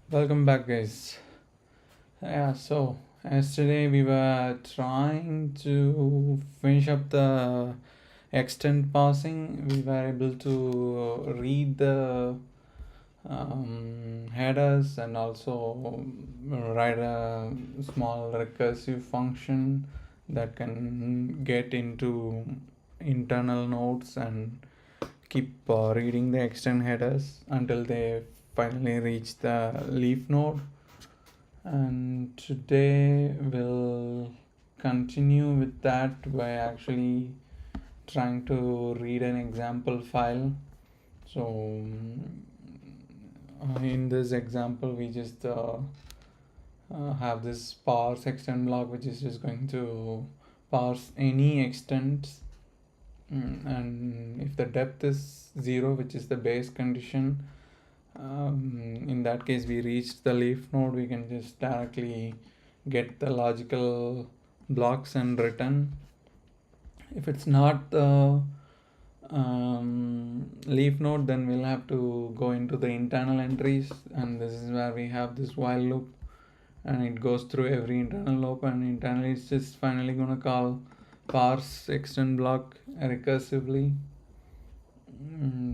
Welcome back, guys. So yesterday we were trying to finish up the extent parsing. We were able to read the headers and also write a small recursive function that can get into internal nodes and keep reading the extend headers until they finally reach the leaf node. And today we'll continue with that by actually trying to read an example file. So in this example we just have this parse extend block, which is just going to parse any extents. And if the depth is 0, which is the base condition, in that case we reached the leaf node, we can just directly get the logical blocks and return. If it's not the leaf node, then we'll have to go into the internal entries, and this is where we have this while loop, and it goes through every internal loop, and internally it's just finally going to call parse extend block recursively.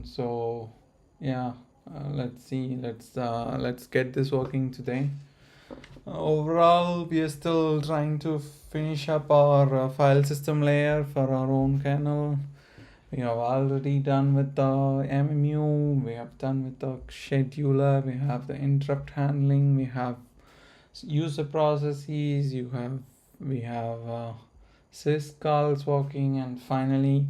So yeah, let's see, let's get this working today. Overall, we are still trying to finish up our file system layer for our own kernel. We have already done with the MMU, we have done with the scheduler, we have the interrupt handling, we have user processes, we have syscalls working, and finally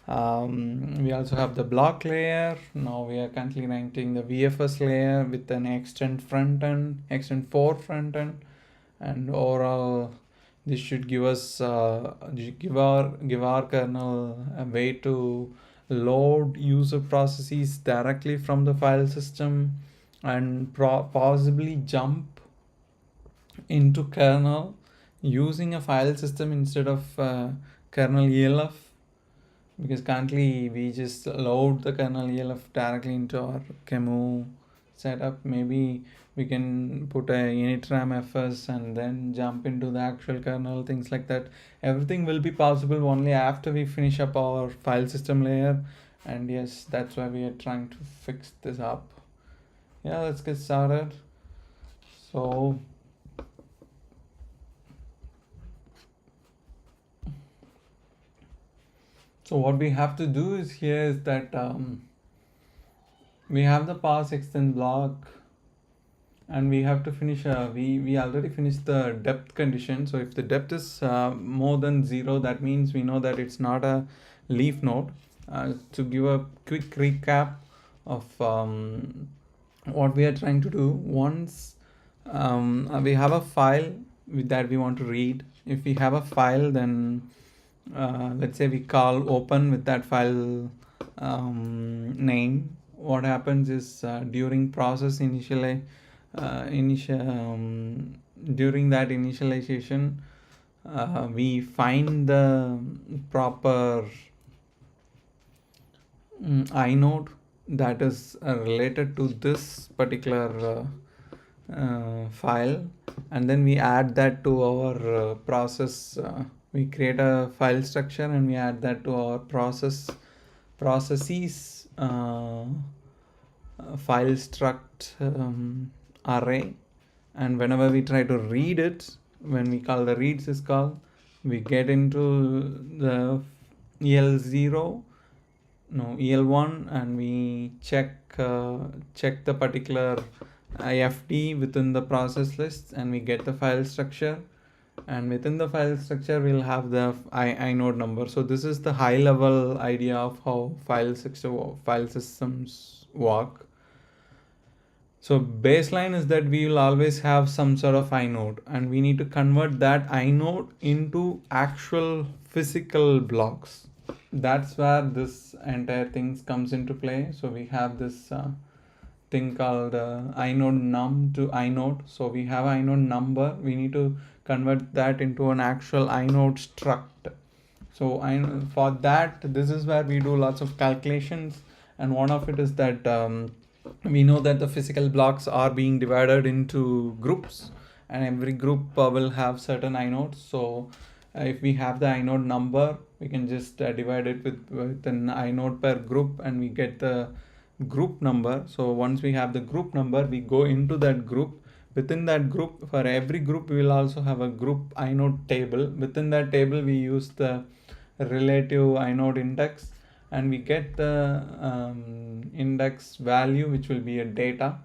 we also have the block layer. Now we are currently writing the VFS layer with an extend front end, extend 4 front end, and overall this should give us give our kernel a way to load user processes directly from the file system and possibly jump into kernel using a file system instead of kernel ELF, because currently we just load the kernel ELF directly into our QEMU setup. Maybe we can put a initram fs and then jump into the actual kernel, things like that. Everything will be possible only after we finish up our file system layer, and yes, that's why we are trying to fix this up. Yeah, let's get started. So what we have to do is here is that we have the parse extend block, and we have to finish we already finished the depth condition. So if the depth is more than 0, that means we know that it's not a leaf node. To give a quick recap of what we are trying to do, once we have a file that we want to read. If we have a file, then let's say we call open with that file name. What happens is during process during that initialization, we find the proper inode that is related to this particular file, and then we add that to our process. We create a file structure and we add that to our processes file struct array, and whenever we try to read it, when we call the read syscall, we get into the EL0 no EL1, and we check the particular IFD within the process list, and we get the file structure, and within the file structure we'll have the inode number. So this is the high level idea of how file systems work. So baseline is that we will always have some sort of inode, and we need to convert that inode into actual physical blocks. That's where this entire thing comes into play. So we have this thing called inode num to inode. So we have inode number, we need to convert that into an actual inode struct. So for that, this is where we do lots of calculations, and one of it is that we know that the physical blocks are being divided into groups, and every group will have certain inodes. So if we have the inode number, we can just divide it with an inode per group, and we get the group number. So once we have the group number, we go into that group. Within that group, for every group, we will also have a group inode table. Within that table, we use the relative inode index, and we get the index value, which will be a data,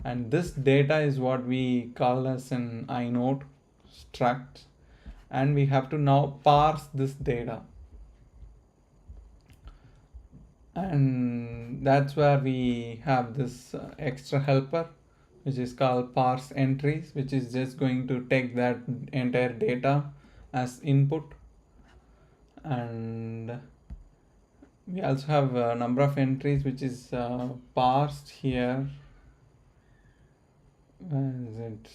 and this data is what we call as an inode struct, and we have to now parse this data, and that's where we have this extra helper, which is called parse entries, which is just going to take that entire data as input. And we also have a number of entries which is parsed here. Where is it?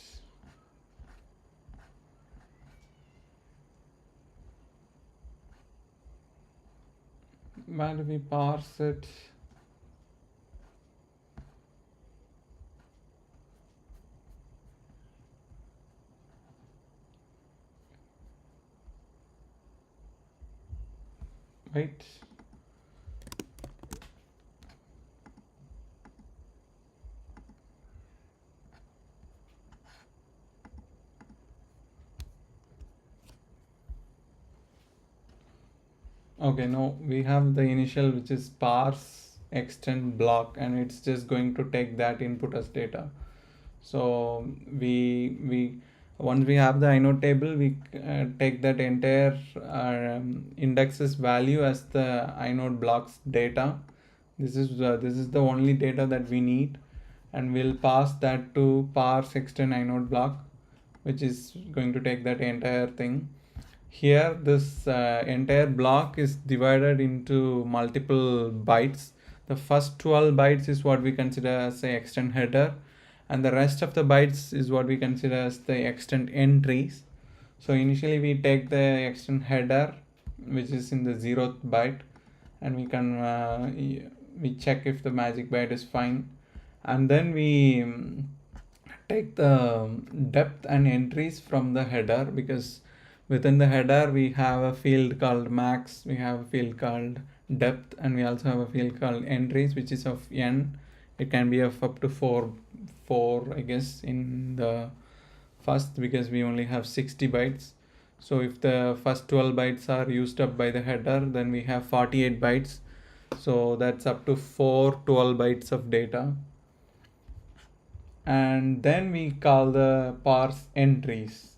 Where do we parse it? Wait. Okay, no, we have the initial, which is parse extend block, and it's just going to take that input as data. So we once we have the inode table, we take that entire indexes value as the inode blocks data. This is the only data that we need, and we'll pass that to parse extend inode block, which is going to take that entire thing. Here this entire block is divided into multiple bytes. The first 12 bytes is what we consider as the extend header, and the rest of the bytes is what we consider as the extend entries. So initially we take the extend header, which is in the 0th byte, and we can we check if the magic byte is fine, and then we take the depth and entries from the header, because within the header we have a field called max, we have a field called depth, and we also have a field called entries, which is of n. It can be of up to 4 I guess in the first, because we only have 60 bytes. So if the first 12 bytes are used up by the header, then we have 48 bytes. So that's up to 12 bytes of data. And then we call the parse entries.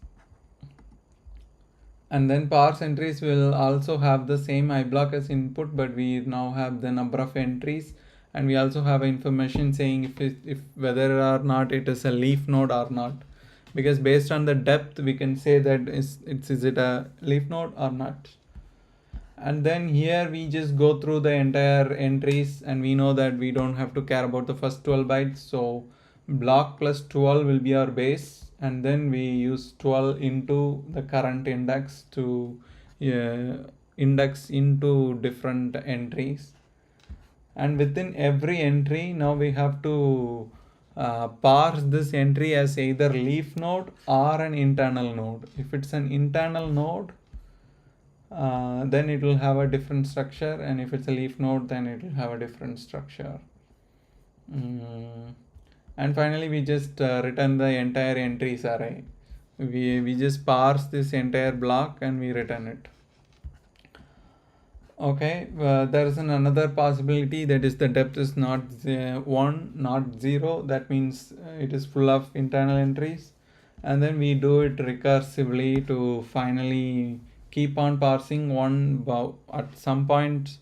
And then parse entries will also have the same iblock as input, but we now have the number of entries, and we also have information saying if whether or not it is a leaf node or not, because based on the depth we can say that is it a leaf node or not. And then here we just go through the entire entries, and we know that we don't have to care about the first 12 bytes. So block plus 12 will be our base, and then we use 12 into the current index to index into different entries. And within every entry, now we have to parse this entry as either leaf node or an internal node. If it's an internal node, then it will have a different structure, and if it's a leaf node, then it will have a different structure. And finally we just return the entire entries array. We just parse this entire block and we return it. Okay, there is another possibility, that is the depth is not 1, not 0. That means it is full of internal entries, and then we do it recursively to finally keep on parsing one. At some point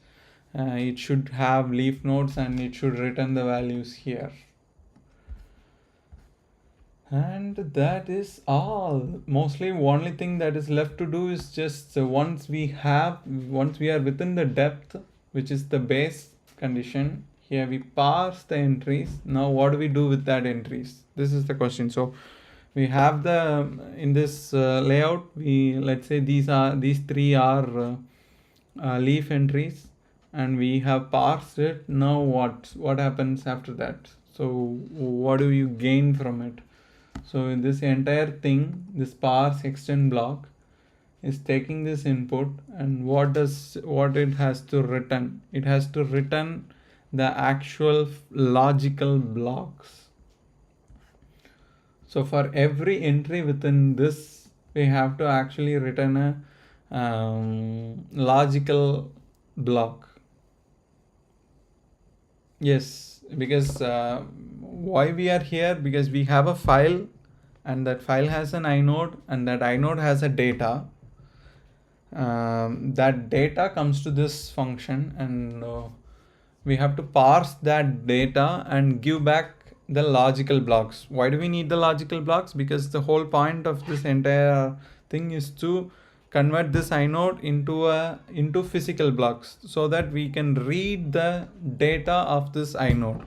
it should have leaf nodes, and it should return the values here. And that is all. Mostly only thing that is left to do is just once we are within the depth, which is the base condition, here we parse the entries. Now what do we do with that entries? This is the question. So we have the in this layout, let's say these three are leaf entries. and we have parsed it. Now what happens after that? So what do you gain from it? So in this entire thing, this parse extend block is taking this input, and what it has to return? It has to return the actual logical blocks. So for every entry within this, we have to actually return a logical block. Yes, because why we are here? Because we have a file, and that file has an inode, and that inode has a data. That data comes to this function, and we have to parse that data and give back the logical blocks. Why do we need the logical blocks? Because the whole point of this entire thing is to convert this inode into physical blocks, so that we can read the data of this inode.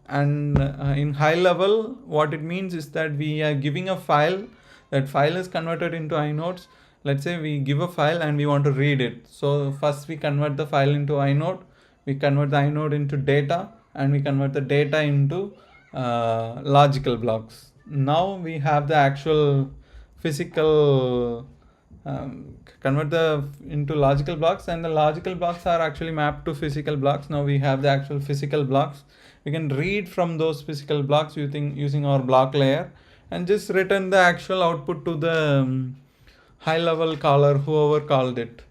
And in high level, what it means is that we are giving a file. That file is converted into inodes. Let's say we give a file and we want to read it. So first we convert the file into inode, we convert the inode into data, and we convert the data into logical blocks. Now we have the actual physical convert the into logical blocks, and the logical blocks are actually mapped to physical blocks. Now we have the actual physical blocks. We can read from those physical blocks using our block layer, and just return the actual output to the high level caller, whoever called it.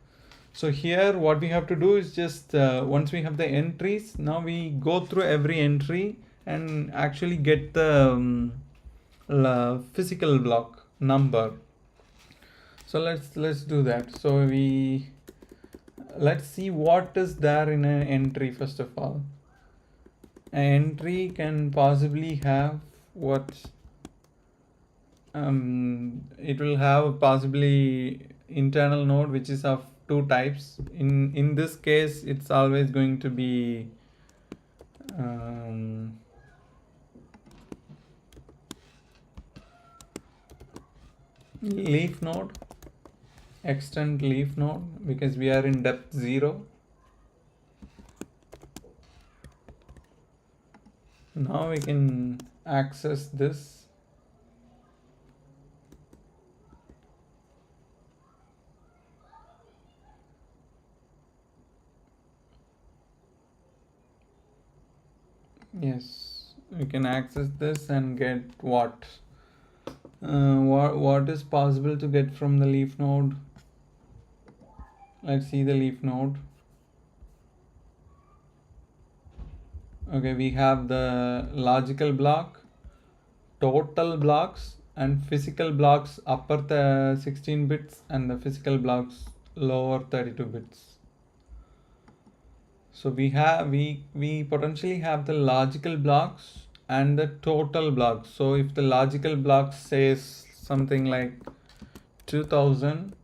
So here what we have to do is just once we have the entries, now we go through every entry and actually get the physical block number. So let's do that. So let's see what is there in an entry. First of all, an entry can possibly have what it will have possibly internal node, which is of two types. In this case, it's always going to be leaf node, extend leaf node, because we are in depth 0. Now we can access this. Yes, we can access this and get what is possible to get from the leaf node. Let's see the leaf node. Okay, we have the logical block, total blocks, and physical blocks upper 16 bits, and the physical blocks lower 32 bits. So we potentially have the logical blocks and the total blocks. So if the logical block says something like 2000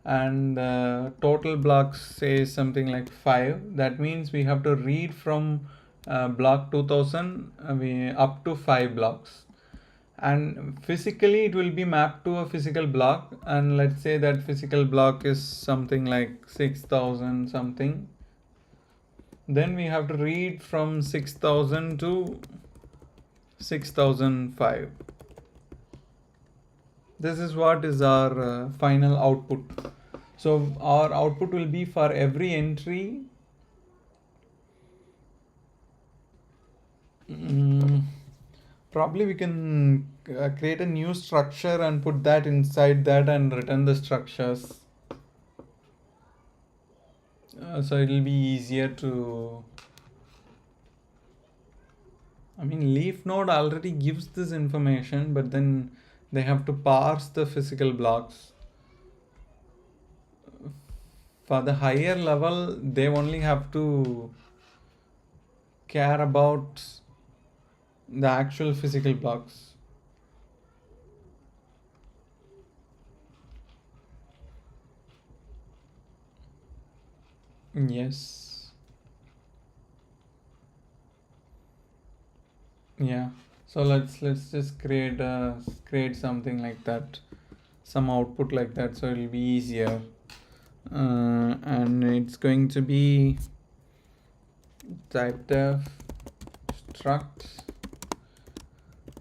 and the total blocks says something like 5, that means we have to read from block 2000 up to 5 blocks. And physically it will be mapped to a physical block, and let's say that physical block is something like 6000 something. Then we have to read from 6000 to 6005. This is what is our final output. So our output will be for every entry probably we can create a new structure and put that inside that and return the structures. So it'll be easier to, I mean, leaf node already gives this information, but then they have to parse the physical blocks. For the higher level, they only have to care about the actual physical blocks. Yes. Yeah. So let's just create something like that, some output like that, so it'll be easier. And it's going to be type def struct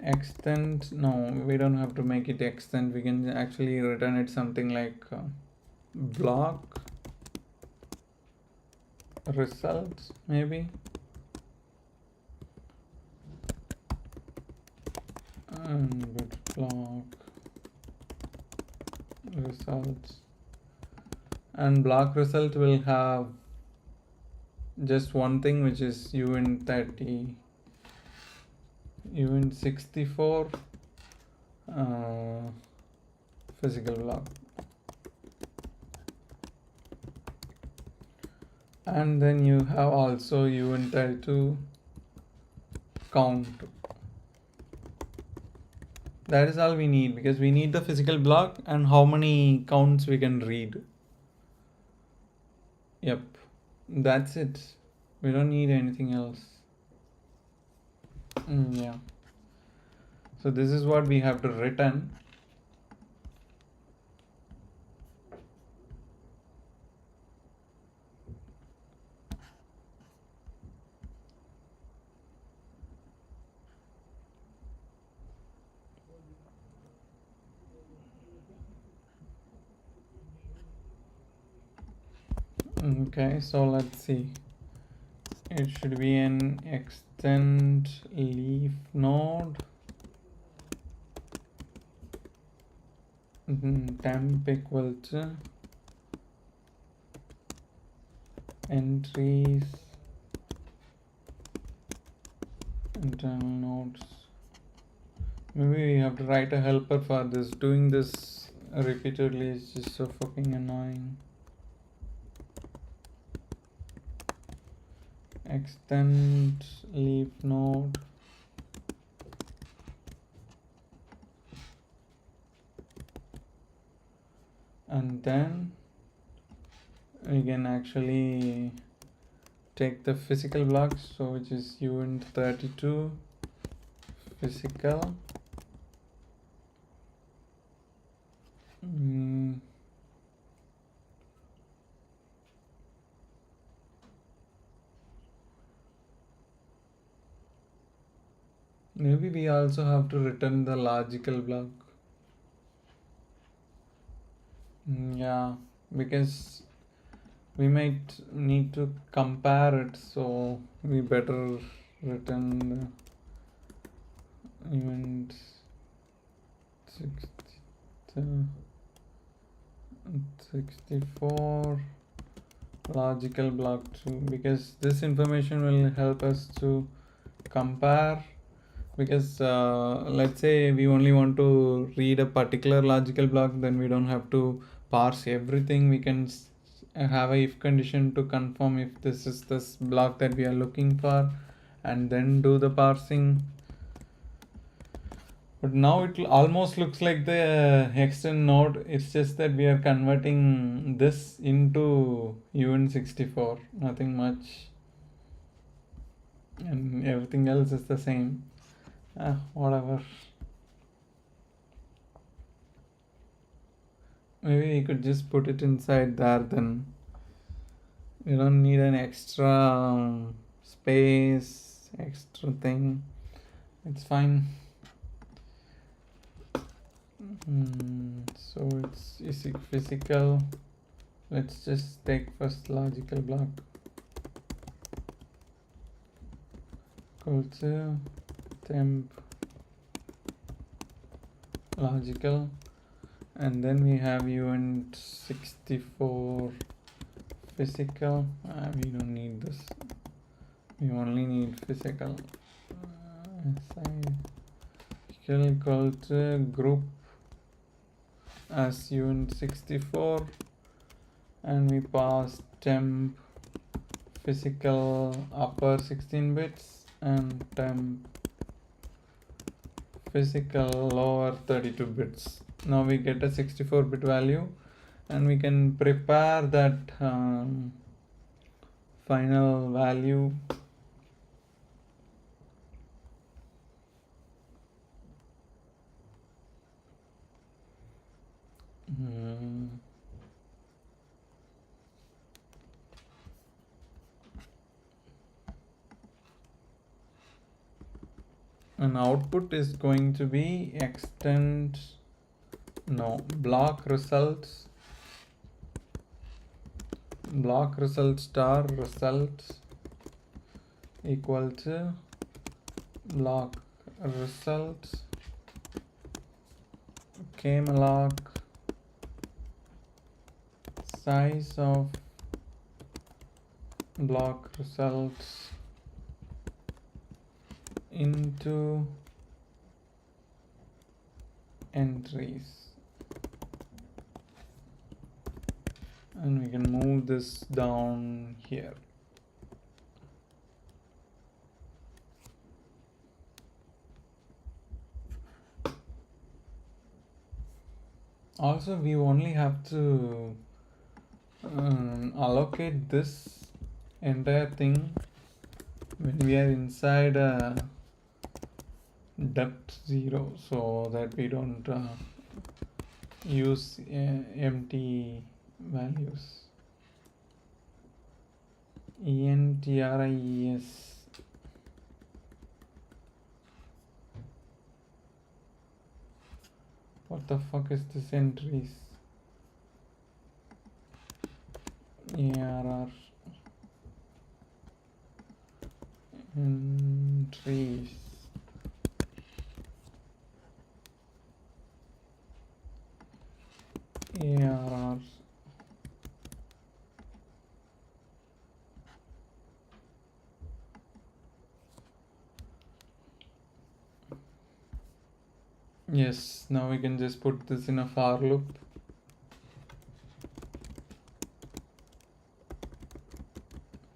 extend. No, we don't have to make it extend. We can actually return it something like block results maybe, and with block results, and block result will have just one thing, which is uint30 uint64 physical block, and then you have also uint32 count. That is all we need, because we need the physical block and how many counts we can read. Yep, that's it. We don't need anything else. Yeah. So this is what we have to return. Okay, so let's see. It should be an extend leaf node. Temp equal to entries internal nodes. Maybe we have to write a helper for this. Doing this repeatedly is just so fucking annoying. Extend leaf node. And then we can actually take the physical blocks, so which is uint32 physical. Maybe we also have to return the logical block. Yeah, because we might need to compare it, so we better return the event 64 logical block 2, because this information will help us to compare. Because let's say we only want to read a particular logical block, then we don't have to parse everything. We can have a if condition to confirm if this is this block that we are looking for, and then do the parsing. But now it almost looks like the extend node. It's just that we are converting this into uint64, nothing much, and everything else is the same. Whatever. Maybe we could just put it inside there, then we don't need an extra space, extra thing. It's fine. So it's physical. Let's just take first logical block. Equal to temp logical, and then we have uint64 physical. We don't need this. We only need physical. Equal to group as uint64, and we pass temp physical upper 16 bits and temp physical lower 32 bits. Now we get a 64-bit value, and we can prepare that final value. and output is going to be extend block results star results equal to block results kmalloc size of block results into entries, and we can move this down here. Also, we only have to allocate this entire thing when we are inside a depth 0, so that we don't use empty values. entries. What the fuck is this entries? ARR entries. ARR. Yes, now we can just put this in a for loop.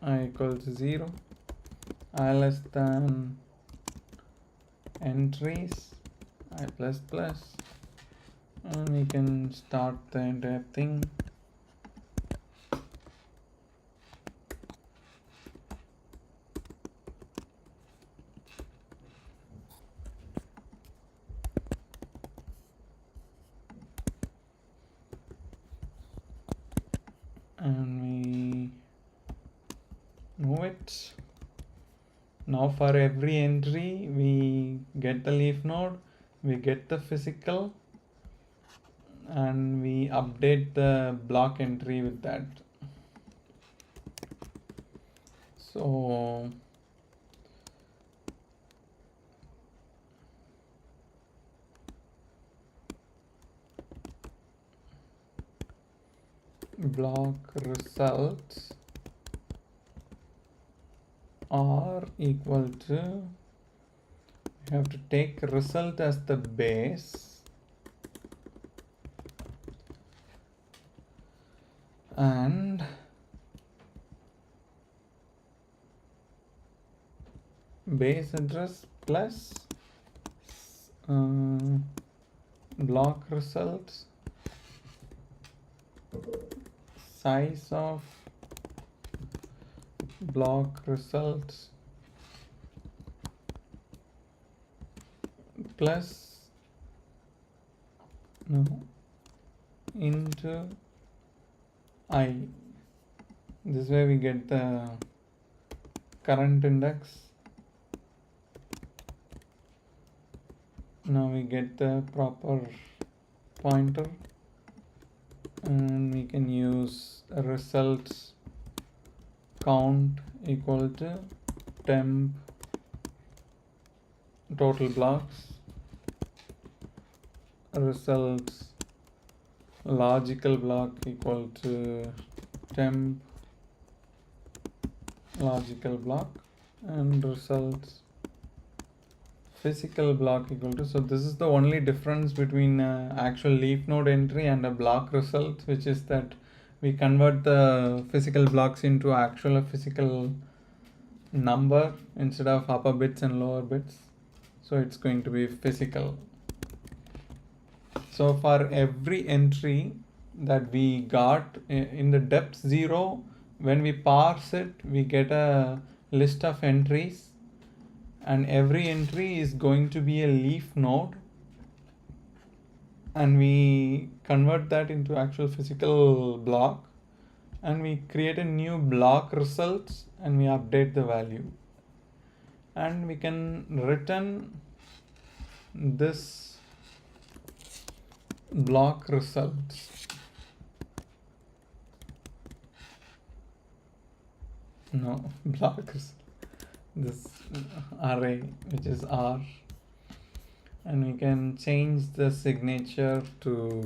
I equals 0, I less than entries, I plus plus, and we can start the entire thing. And we move it. Now for every entry we get the leaf node, we get the physical, and we update the block entry with that. So block results are equal to, we have to take result as the base, and base address plus block results size of block results plus into I. This way we get the current index. Now we get the proper pointer, and we can use results count equal to temp total blocks, results logical block equal to temp logical block, and results physical block equal to, so this is the only difference between actual leaf node entry and a block result, which is that we convert the physical blocks into actual physical number instead of upper bits and lower bits, so it's going to be physical. So for every entry that we got in the depth 0, when we parse it, we get a list of entries, and every entry is going to be a leaf node, and we convert that into actual physical block, and we create a new block results, and we update the value, and we can return this block results. No, block result. This array, which is R, and we can change the signature to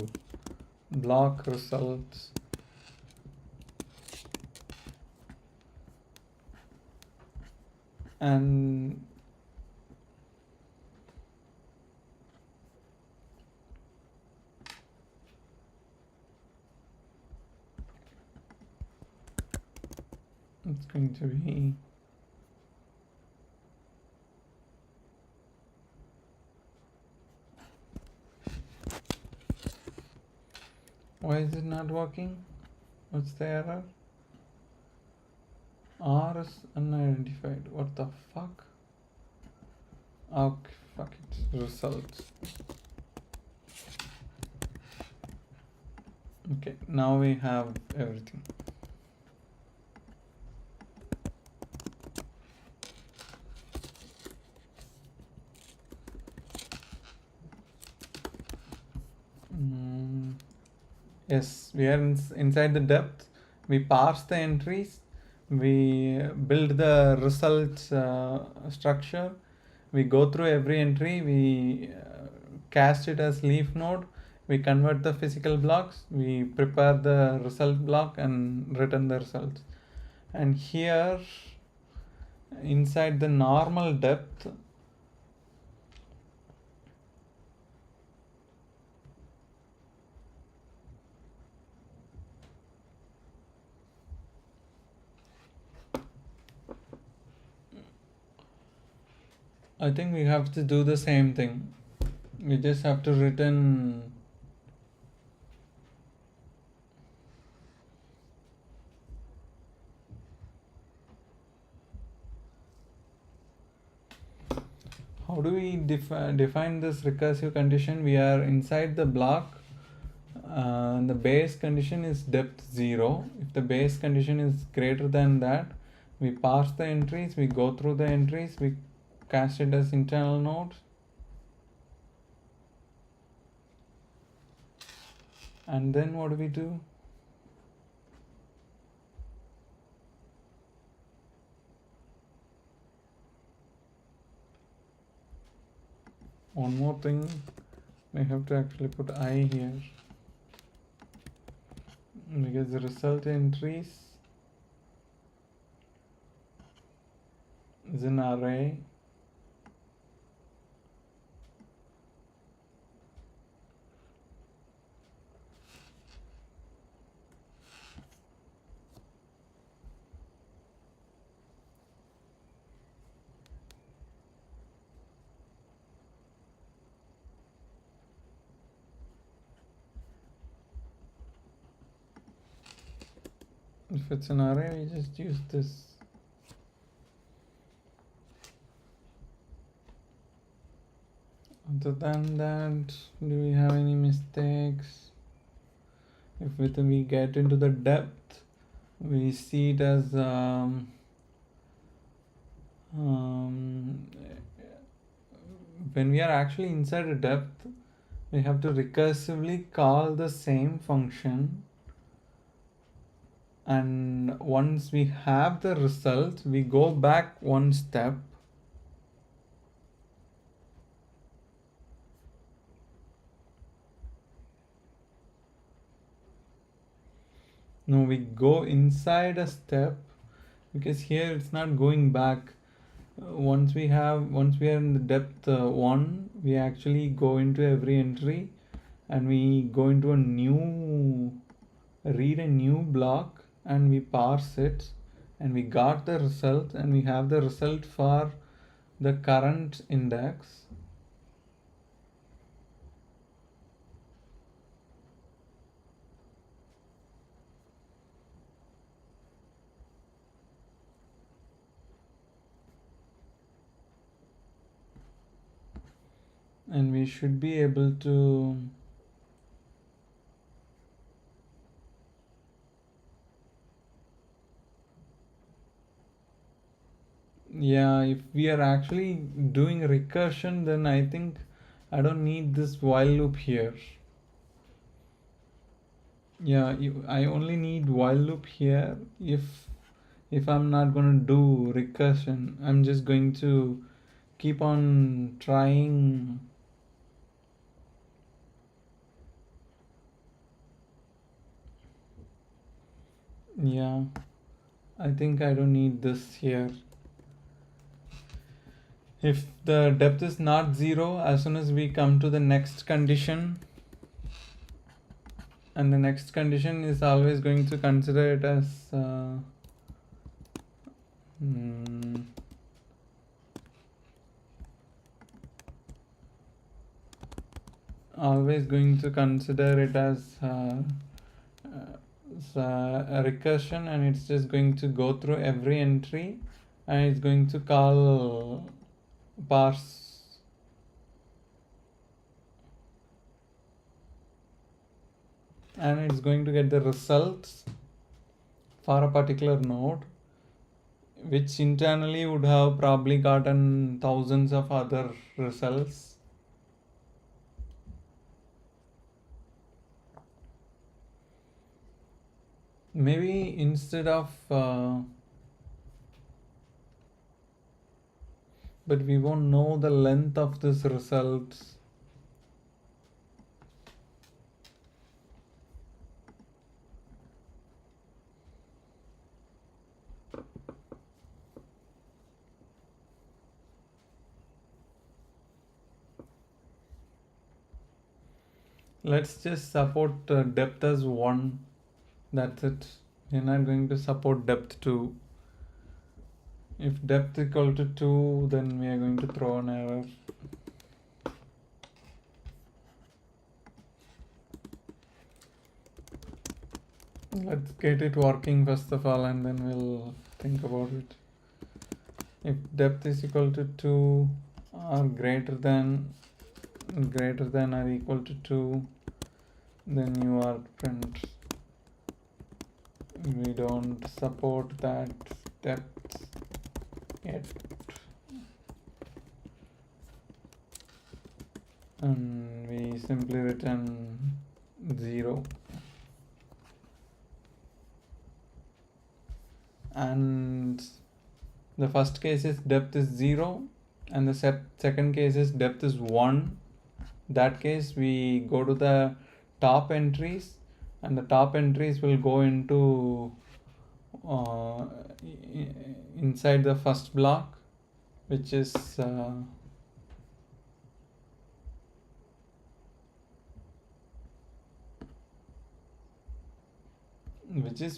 block results. And it's going to be why is it not working? What's the error? R is unidentified. What the fuck? Okay, fuck it. Results. Okay, now we have everything. Yes, we are inside the depth. We parse the entries. We build the results structure. We go through every entry. We cast it as leaf node. We convert the physical blocks. We prepare the result block and return the results. And here, inside the normal depth, I think we have to do the same thing. We just have to return. How do we define this recursive condition? We are inside the block. The base condition is depth 0. If the base condition is greater than that, we parse the entries, we go through the entries, we cast it as internal nodes. And then what do we do? One more thing, we have to actually put I here, because the result entries is an array. If it's an array, we just use this. Other than that, do we have any mistakes? If we get into the depth, we see it as when we are actually inside a depth, we have to recursively call the same function, and once we have the result, we go back one step. No, we go inside a step, because here it's not going back. Once we are in the depth 1, we actually go into every entry and we go into read a new block, and we parse it, and we got the result, and we have the result for the current index. And we should be able to if we are actually doing recursion, then I think I don't need this while loop here. Yeah, I only need while loop here if I'm not going to do recursion. I'm just going to keep on trying. Yeah, I think I don't need this here. If the depth is not 0, as soon as we come to the next condition, and the next condition is always going to consider it as always going to consider it as a recursion, and it's just going to go through every entry and it's going to call parse, and it's going to get the results for a particular node, which internally would have probably gotten thousands of other results. Maybe instead of but we won't know the length of this results. Let's just support depth as 1. That's it. We're not going to support depth 2. If depth equal to 2, then we are going to throw an error. Let's get it working first of all, and then we'll think about it. If depth is equal to 2 or greater than or equal to 2, then you are print. We don't support that depth yet, and we simply return 0. And the first case is depth is 0, and the second case is depth is 1. That case we go to the top entries, and the top entries will go into inside the first block, which is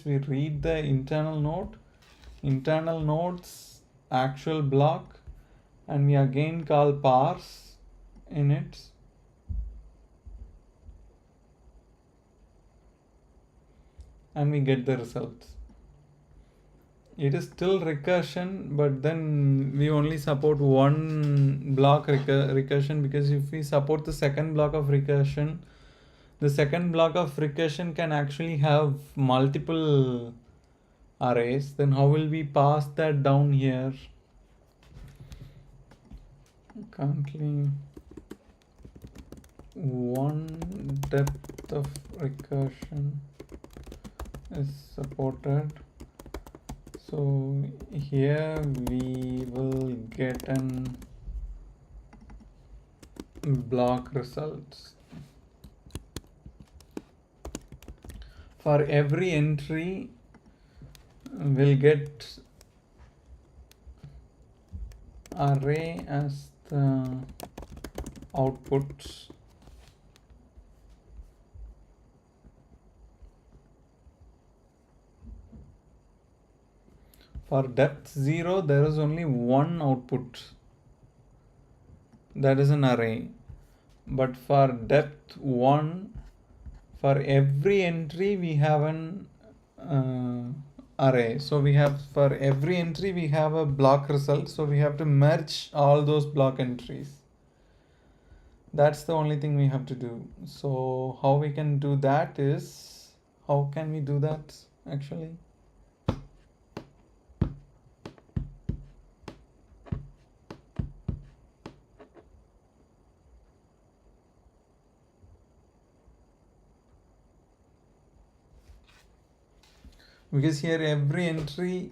we read the internal node's actual block, and we again call parse in it, and we get the results. It is still recursion, but then we only support one block recursion, because if we support the second block of recursion, the second block of recursion can actually have multiple arrays. Then how will we pass that down here? Currently, one depth of recursion is supported. So here we will get an block results. For every entry, we'll get array as the output. For depth 0, there is only one output, that is an array. But for depth 1, for every entry we have an array. So we have, for every entry we have a block result, so we have to merge all those block entries. That's the only thing we have to do. So how we can do that is, how can we do that actually? because here every entry,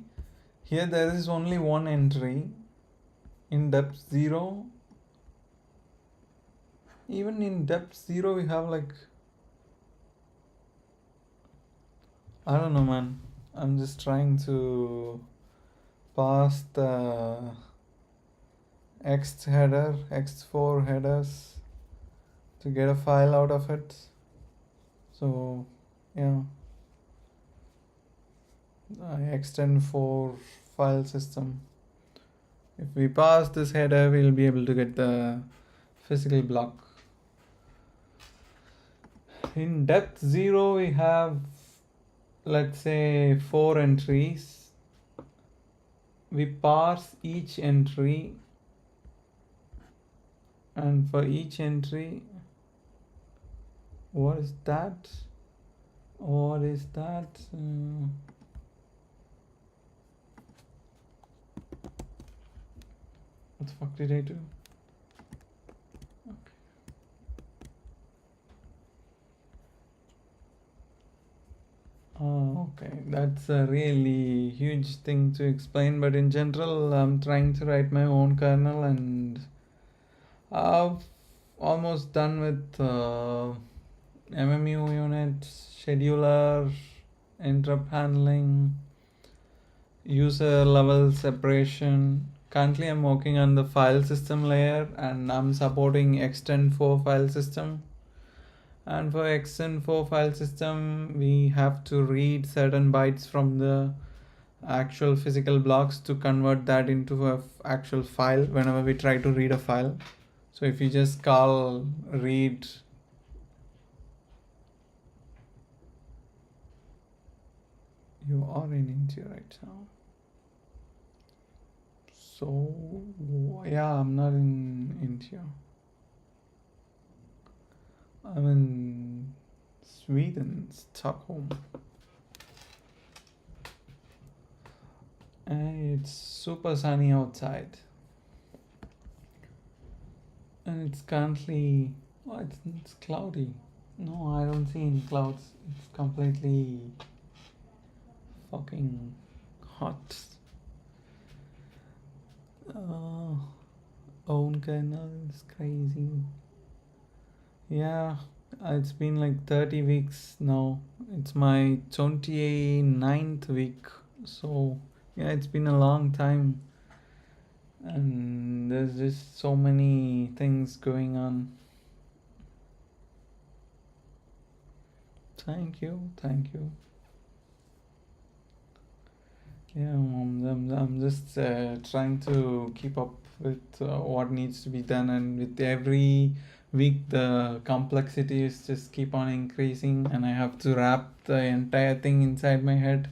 here there is only one entry in depth 0. Even in depth 0 we have like, I don't know, man. I'm just trying to pass the X header, X4 headers to get a file out of it. So yeah, I extend for file system. If we pass this header, we'll be able to get the physical block. In depth 0 we have, let's say, 4 entries. We parse each entry, and for each entry, what is that? What is that? What the fuck did I do? Oh, okay. That's a really huge thing to explain, but in general, I'm trying to write my own kernel, and I've almost done with MMU unit, scheduler, interrupt handling, user level separation. Currently, I'm working on the file system layer, and I'm supporting extend4 file system. And for extend4 file system, we have to read certain bytes from the actual physical blocks to convert that into a actual file whenever we try to read a file. So if you just call read, you are in India right now. So yeah, I'm not in India. I'm in Sweden, Stockholm. And it's super sunny outside. And it's currently, oh, it's cloudy. No, I don't see any clouds. It's completely fucking hot. Own kernel is crazy. Yeah, it's been like 30 weeks now. It's my 29th week. So yeah, it's been a long time. And there's just so many things going on. Thank you. Yeah, I'm just trying to keep up with what needs to be done, and with every week the complexity is just keep on increasing, and I have to wrap the entire thing inside my head.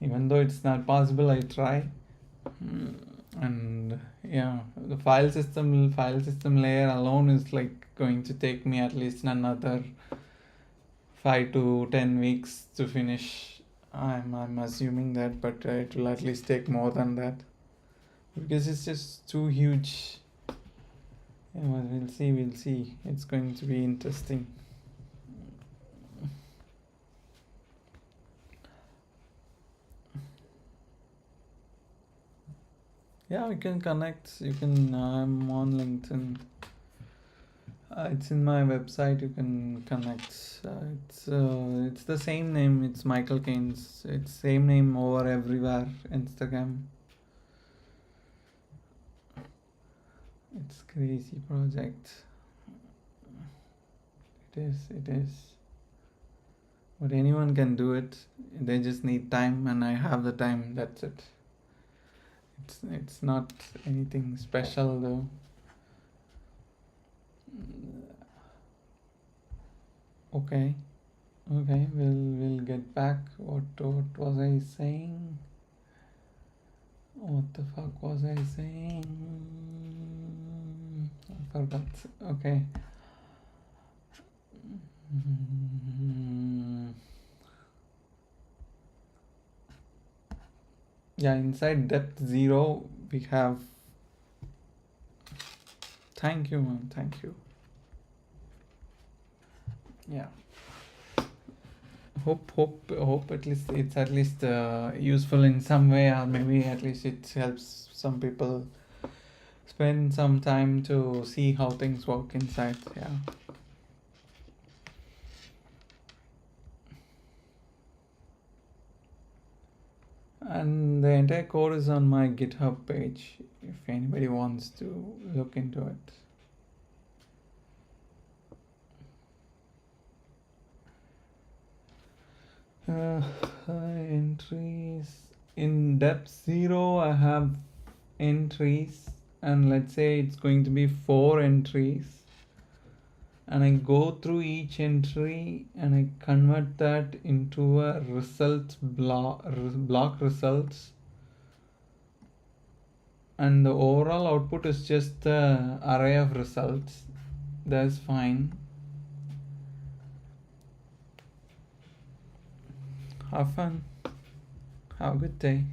Even though it's not possible, I try. And yeah, the file system layer alone is like going to take me at least another 5 to 10 weeks to finish. I'm assuming that, but it will at least take more than that because it's just too huge. Yeah, well, we'll see. It's going to be interesting. Yeah, we can connect. You can. I'm on LinkedIn. It's in my website. You can connect. It's the same name. It's Michael Keynes. It's same name over everywhere. Instagram. It's crazy project. It is. But anyone can do it. They just need time, and I have the time. That's it. It's not anything special though. Okay, we'll get back. What was I saying? What the fuck was I saying? I forgot. Okay. Yeah, inside depth 0 we have. Thank you, man. Thank you. Yeah. Hope at least it's at least useful in some way, or maybe at least it helps some people spend some time to see how things work inside. Yeah. And the entire code is on my GitHub page if anybody wants to look into it. Entries in depth 0, I have entries, and let's say it's going to be 4 entries, and I go through each entry and I convert that into a result block results, and the overall output is just the array of results. That's fine. Have fun. Have a good day.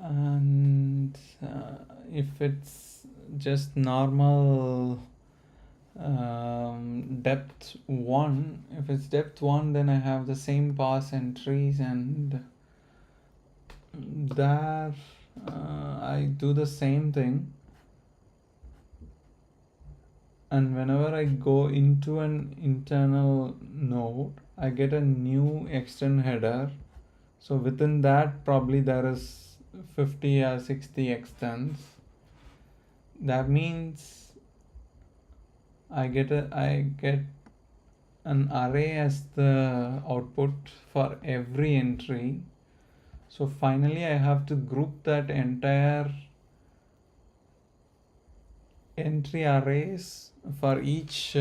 And if it's just normal depth 1, if it's depth 1, then I have the same pass entries, and there I do the same thing, and whenever I go into an internal node, I get a new extend header. So within that, probably there is 50 or 60 extends. That means I get an array as the output for every entry. So finally I have to group that entire entry arrays for each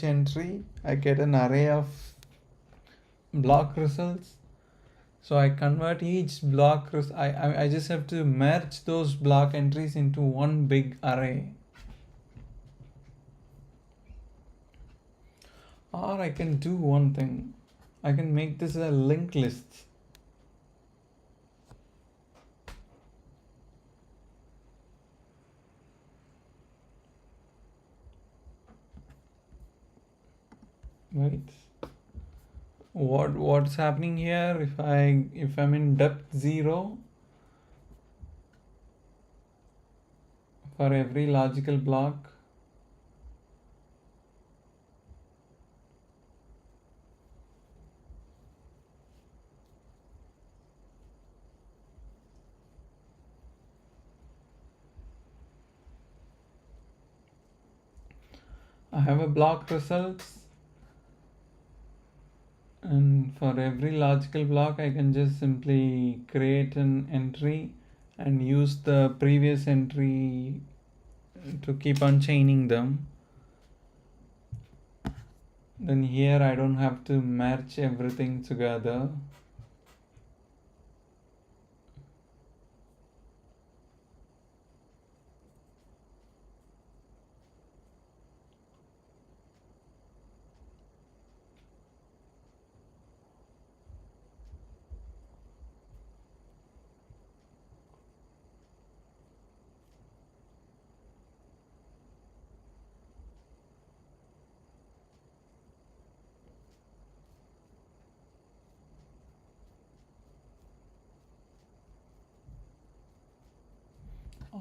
entry. I get an array of block results. So I convert each block. I just have to merge those block entries into one big array. Or I can do one thing. I can make this a linked list. Right. What's happening here? If I'm in depth 0 for every logical block, I have a block results, and for every logical block I can just simply create an entry and use the previous entry to keep on chaining them. Then here I don't have to merge everything together.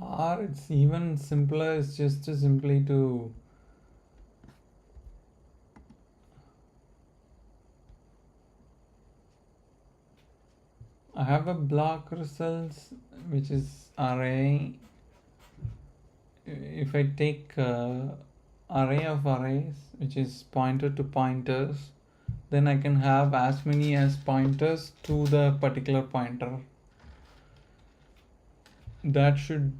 Or it's even simpler, it's just to simply to I have a block results which is array. If I take array of arrays which is pointer to pointers, then I can have as many as pointers to the particular pointer. That should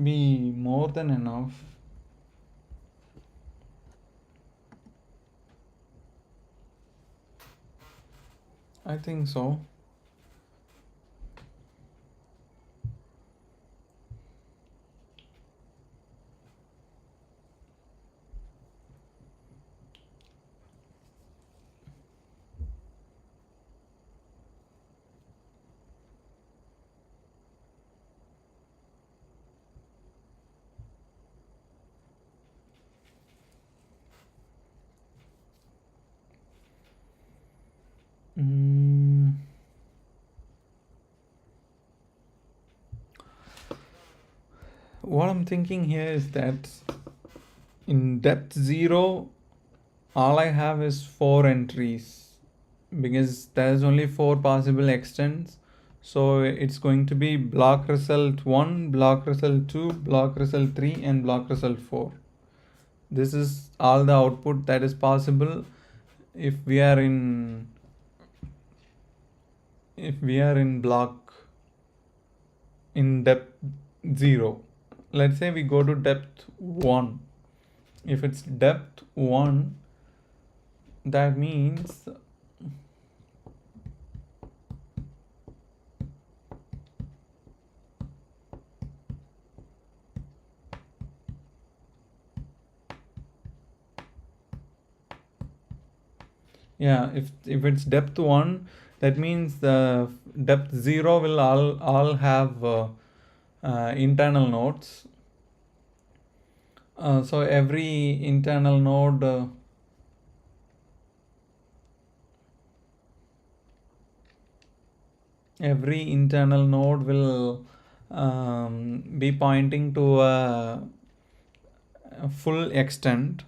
be more than enough. I think so. What I'm thinking here is that in depth 0, all I have is 4 entries because there's only 4 possible extents. So it's going to be block result 1, block result 2, block result 3, and block result 4. This is all the output that is possible if we are in block in depth 0. Let's say we go to depth 1. If it's depth 1, that means if it's depth 1, that means the depth 0 will all have internal nodes. So every internal node will be pointing to a full extent.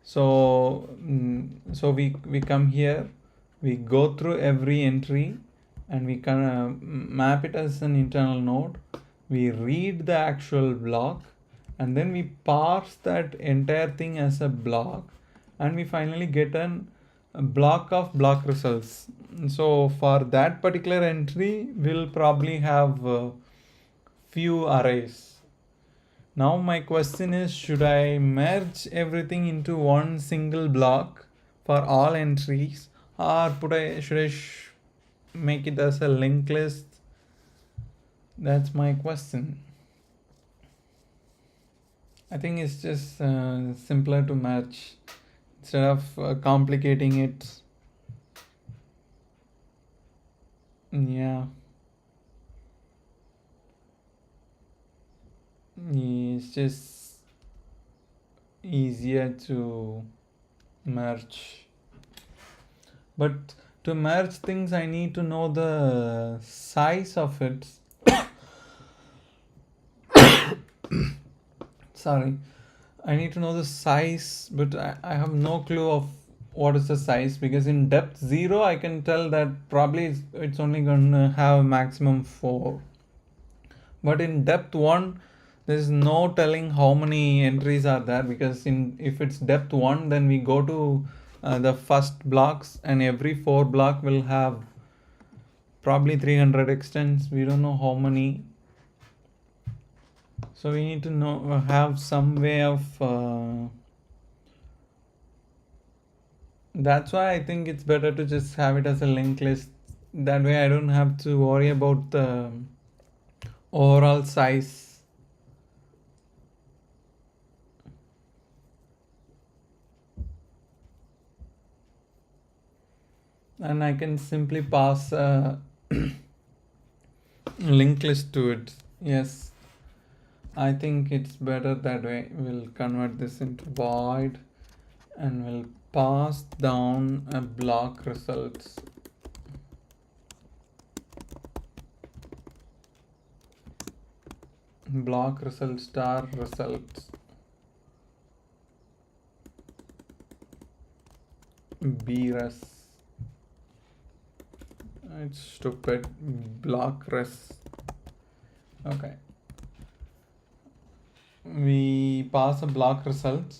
So we come here, we go through every entry, and we can map it as an internal node. We read the actual block, and then we parse that entire thing as a block, and we finally get a block of block results. So for that particular entry, we'll probably have few arrays. Now my question is, should I merge everything into one single block for all entries, or should I make it as a linked list? That's my question. I think it's just simpler to merge instead of complicating it. Yeah. It's just easier to merge. But to merge things, I need to know the size of it. Sorry. I need to know the size, but I have no clue of what is the size, because in depth 0, I can tell that probably it's only going to have maximum 4. But in depth 1, there is no telling how many entries are there, because if it's depth 1, then we go to the first blocks, and every 4 block will have probably 300 extents. We don't know how many. So we need to have some way of that's why I think it's better to just have it as a linked list. That way I don't have to worry about the overall size. And I can simply pass a linked list to it. Yes, I think it's better that way. We'll convert this into void, and we'll pass down a block results. Block result star results. bres. It's stupid. Block res. Okay. We pass a block result,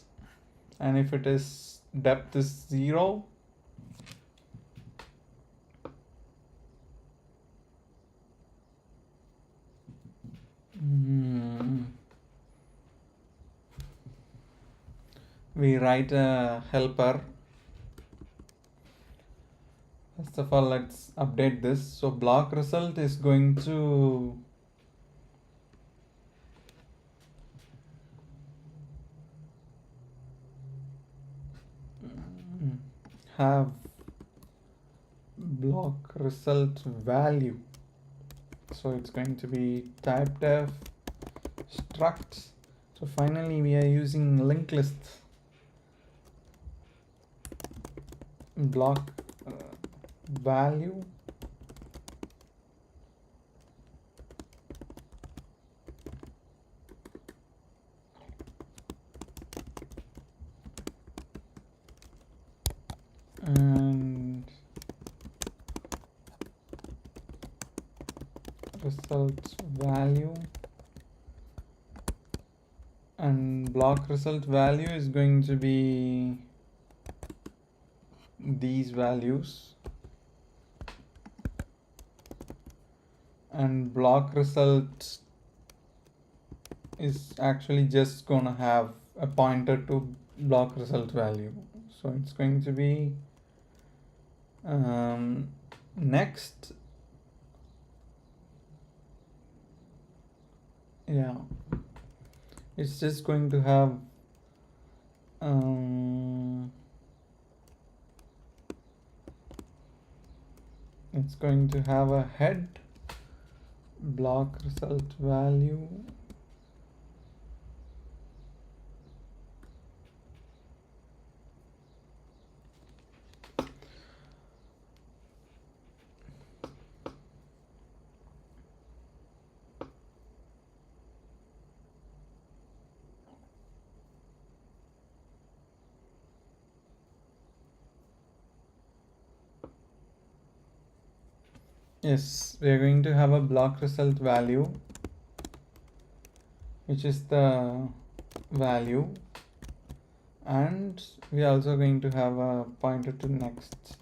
and if it is depth is 0, we write a helper. First of all, let's update this. So block result is going to have block result value. So it's going to be type def struct. So finally we are using linked list. Block value result value, and block result value is going to be these values, and block result is actually just gonna have a pointer to block result value. So it's going to be next. Yeah, it's just going to have it's going to have a head block result value, yes, we are going to have a block result value, which is the value, and we are also going to have a pointer to next.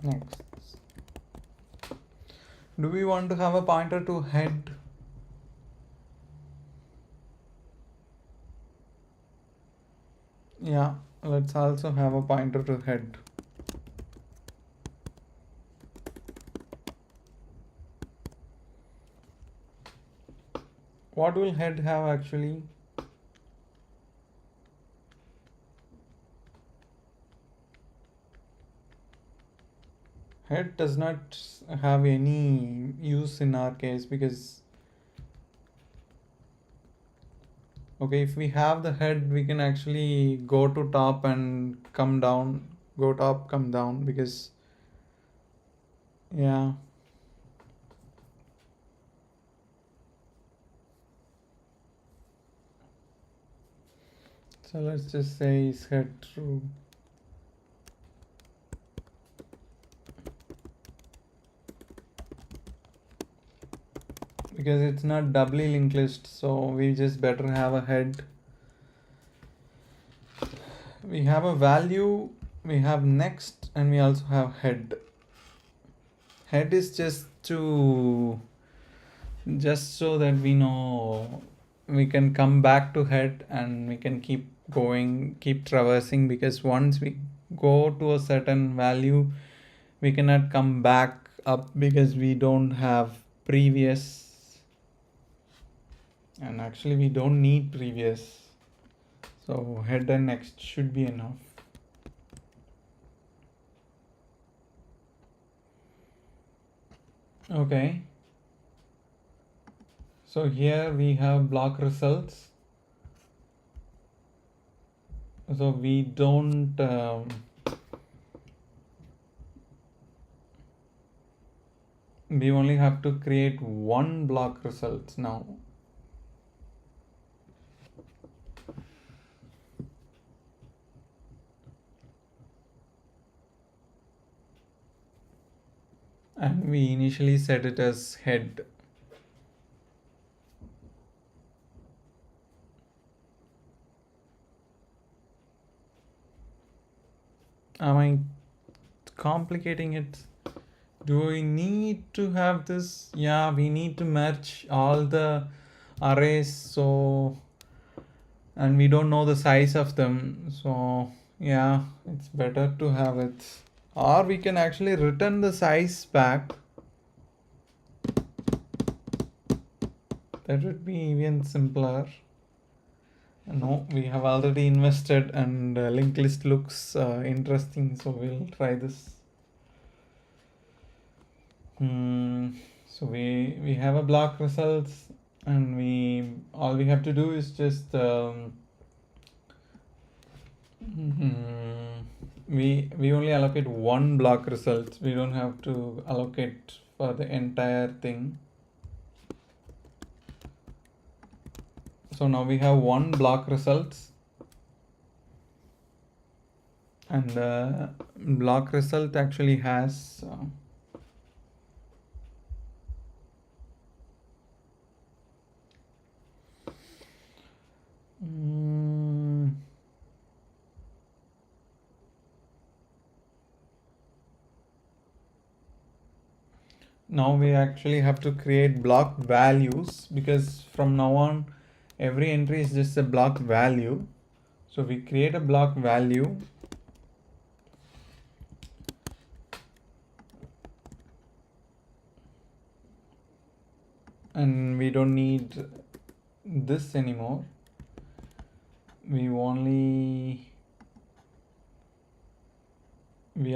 Next, do we want to have a pointer to head? Yeah, let's also have a pointer to head. What will head have actually? Head does not have any use in our case, because okay, if we have the head, we can actually go to top and come down, go top, come down, because yeah. So let's just say is head true. Because it's not doubly linked list, so we just better have a head. We have a value, we have next, and we also have head. Head is just so that we know we can come back to head and we can keep going, keep traversing, because once we go to a certain value, we cannot come back up because we don't have previous, and actually we don't need previous. So head and next should be enough. Okay. So here we have block results. So we don't we only have to create one block results now. And we initially set it as head. Am I complicating it? Do we need to have this? Yeah, we need to merge all the arrays, so, and we don't know the size of them, so yeah, it's better to have it. Or we can actually return the size back. That would be even simpler. No, we have already invested, and linked list looks interesting, so we'll try this. So we have a block results, and all we have to do is just we only allocate one block results. We don't have to allocate for the entire thing. So now we have one block results, and the block result actually has mm, now we actually have to create block values, because from now on every entry is just a block value. So we create a block value, and we don't need this anymore. We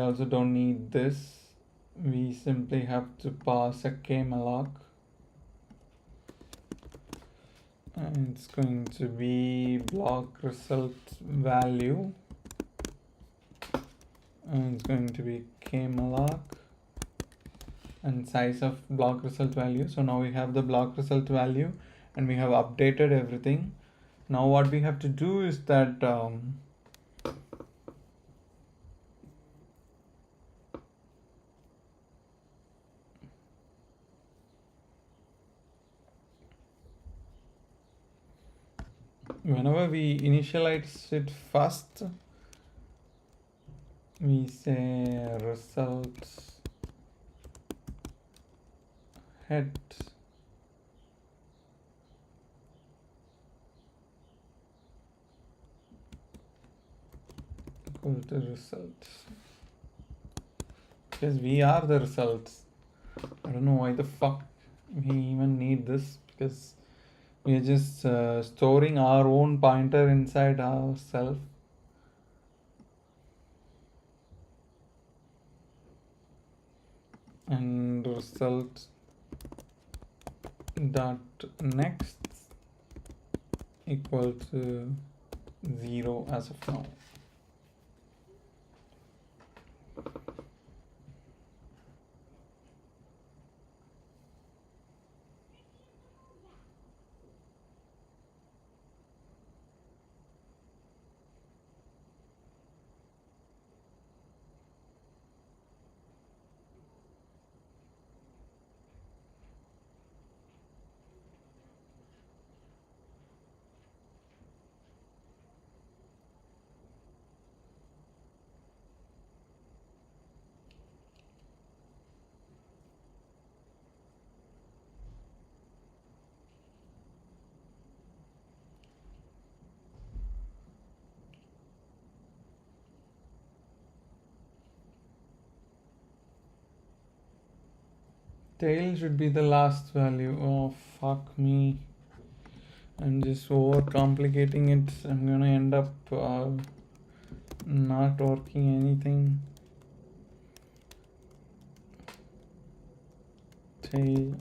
also don't need this. We simply have to pass a kmalloc, and it's going to be block result value, and it's going to be kmalloc and size of block result value. So now we have the block result value and we have updated everything. Now what we have to do is that whenever we initialize it first, we say results head equal to results, because we are the results. I don't know why the fuck we even need this, because we are just storing our own pointer inside ourselves. And result dot next equal to 0 as of now. Tail should be the last value. Oh fuck me, I'm just over complicating it. I'm gonna end up not working anything. Tail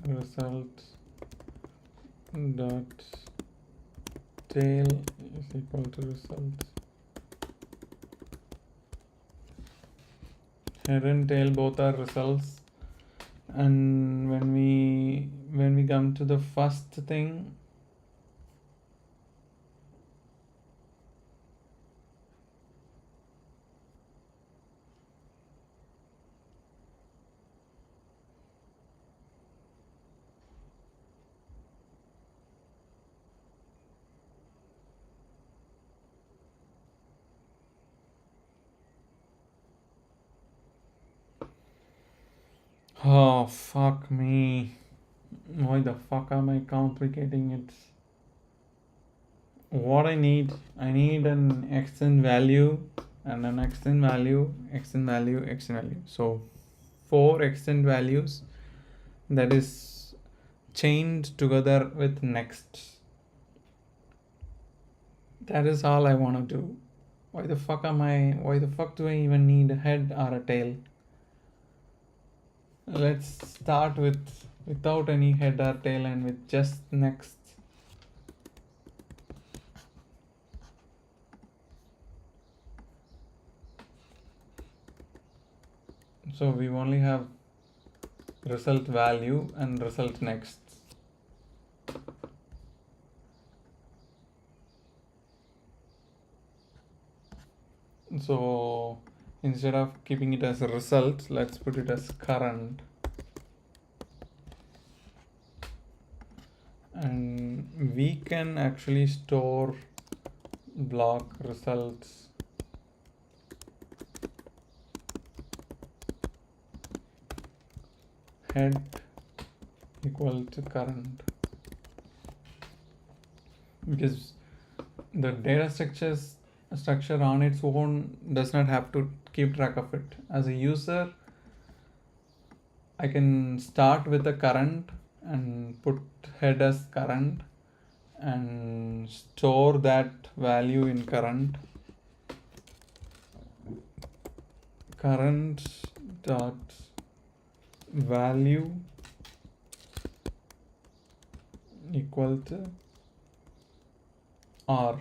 result dot tail is equal to result. Head and tail both are results, and when we come to the first thing, oh fuck me, why the fuck am I complicating it? What I need an extend value and an extend value, extend value, extend value. So 4 extend values that is chained together with next. That is all I want to do. Why the fuck do I even need a head or a tail? Let's start without any head or tail and with just next. So we only have result value and result next. So instead of keeping it as a result, let's put it as current. And we can actually store block results head equal to current, because the data structure on its own does not have to keep track of it. As a user, I can start with a current and put head as current and store that value in current dot value equal to R.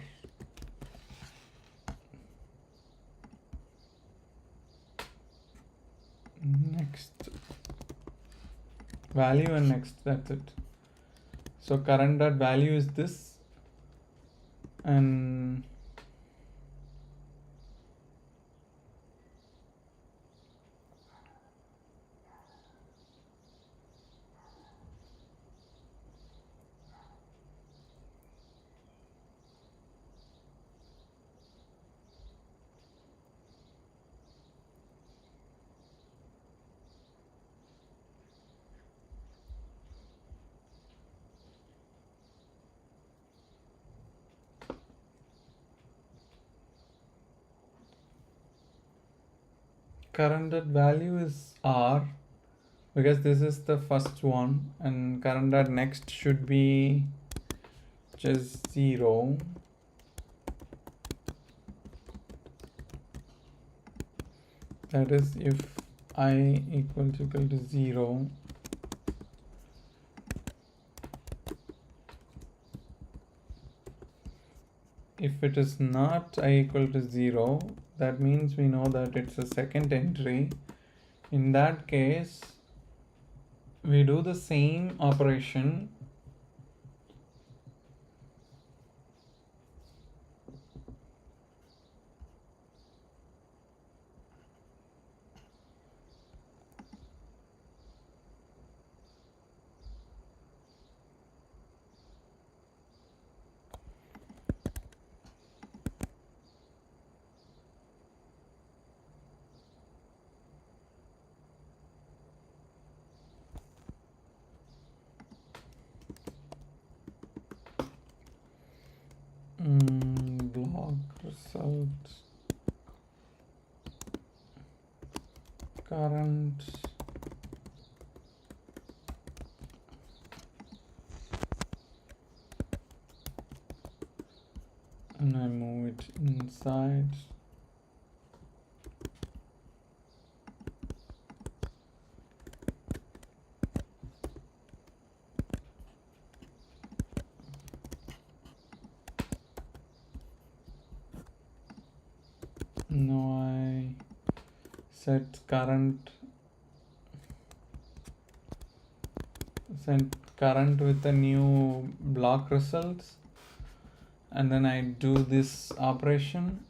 Next value and next, that's it. So current dot value is this, and current dot value is R, because this is the first one, and current dot next should be just 0. That is if I equal to 0. If it is not I equal to 0, that means we know that it's a second entry. In that case, we do the same operation block results current and I move it inside. Now I set current with the new block results, and then I do this operation,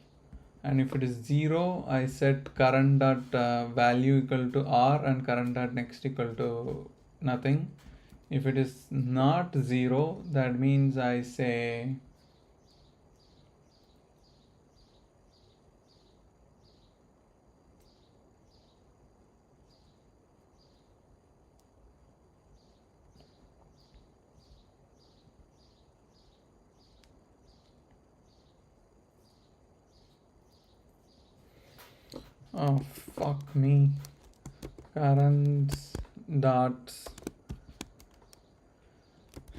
and if it is 0, I set current dot value equal to R and current dot next equal to nothing. If it is not 0, that means I say oh fuck me, current dot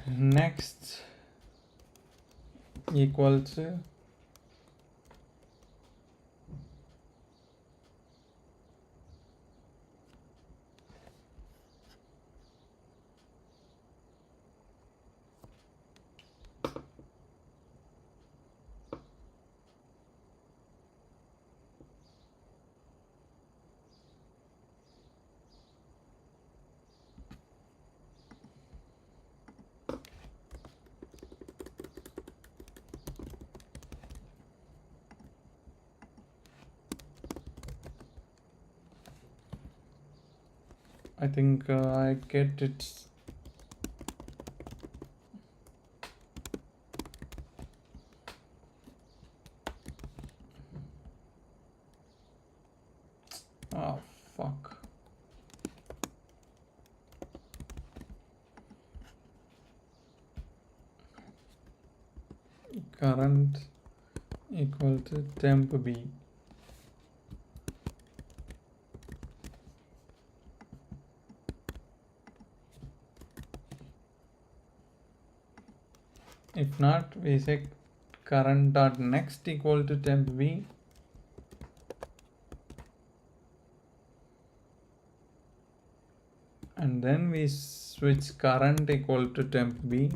next equal to I think I get it. Oh, fuck. Current equal to temp B. If not, we say current dot next equal to temp B. And then we switch current equal to temp B.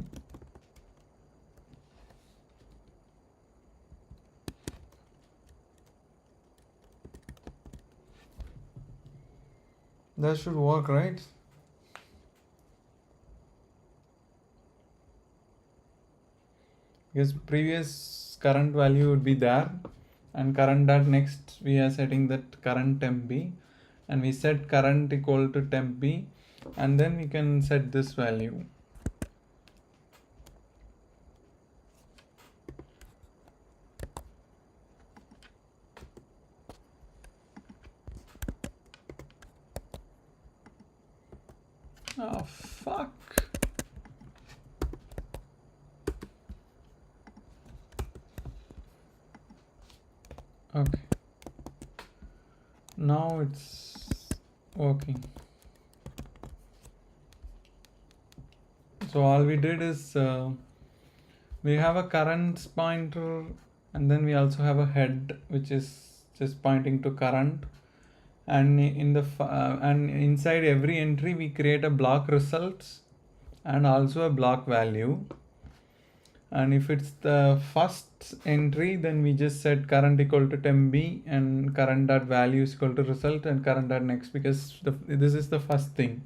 That should work, right? Because previous current value would be there, and current dot next we are setting that current temp B, and we set current equal to temp B, and then we can set this value. Oh, fuck. Okay. Now it's working. So all we did is we have a current pointer, and then we also have a head which is just pointing to current. And in the and inside every entry we create a block results and also a block value. And if it's the first entry, then we just set current equal to temp B and current dot value is equal to result and current dot next, because this is the first thing,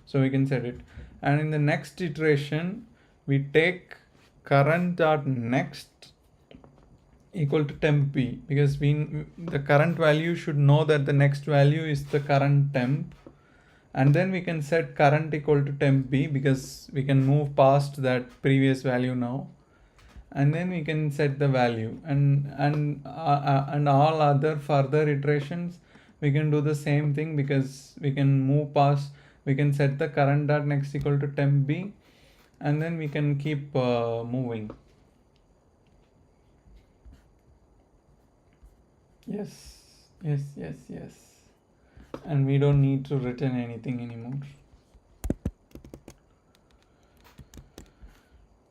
so we can set it. And in the next iteration we take current dot next equal to temp B, because the current value should know that the next value is the current temp. And then we can set current equal to temp B, because we can move past that previous value now. And then we can set the value, and all other further iterations we can do the same thing, because we can move past, we can set the current dot next equal to temp B, and then we can keep moving. Yes. And we don't need to return anything anymore.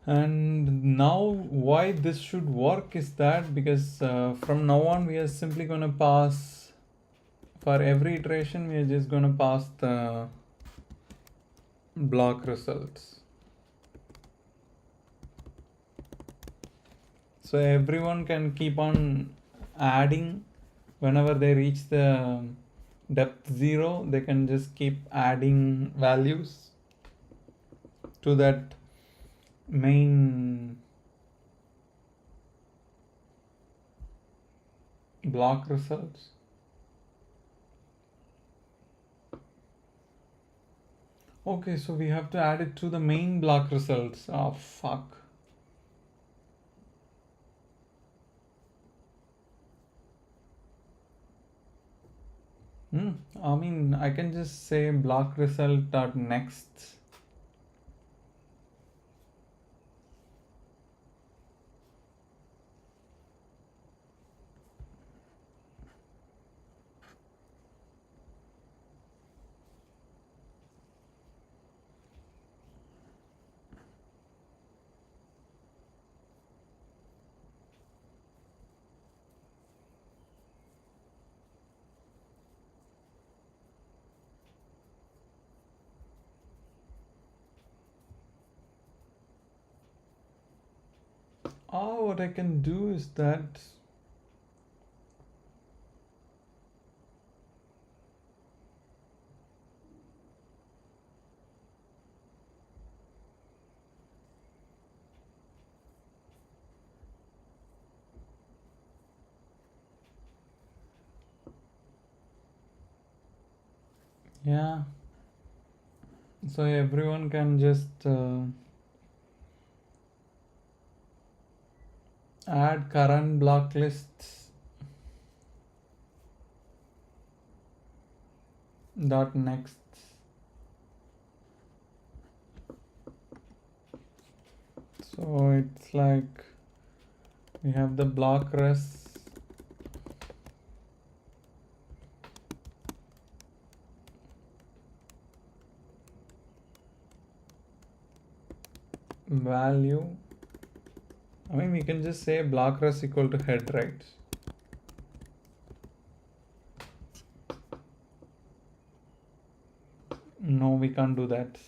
And now why this should work is that because from now on we are simply going to pass, for every iteration we are just going to pass the block results. So everyone can keep on adding. Whenever they reach the depth 0, they can just keep adding values to that main block results. Okay, so we have to add it to the main block results. Oh, fuck. I mean, I can just say block result dot next. What I can do is that yeah, So everyone can just add current block lists dot next. So it's like we have the block res value. I mean, we can just say block res equal to head, right? No, we can't do that.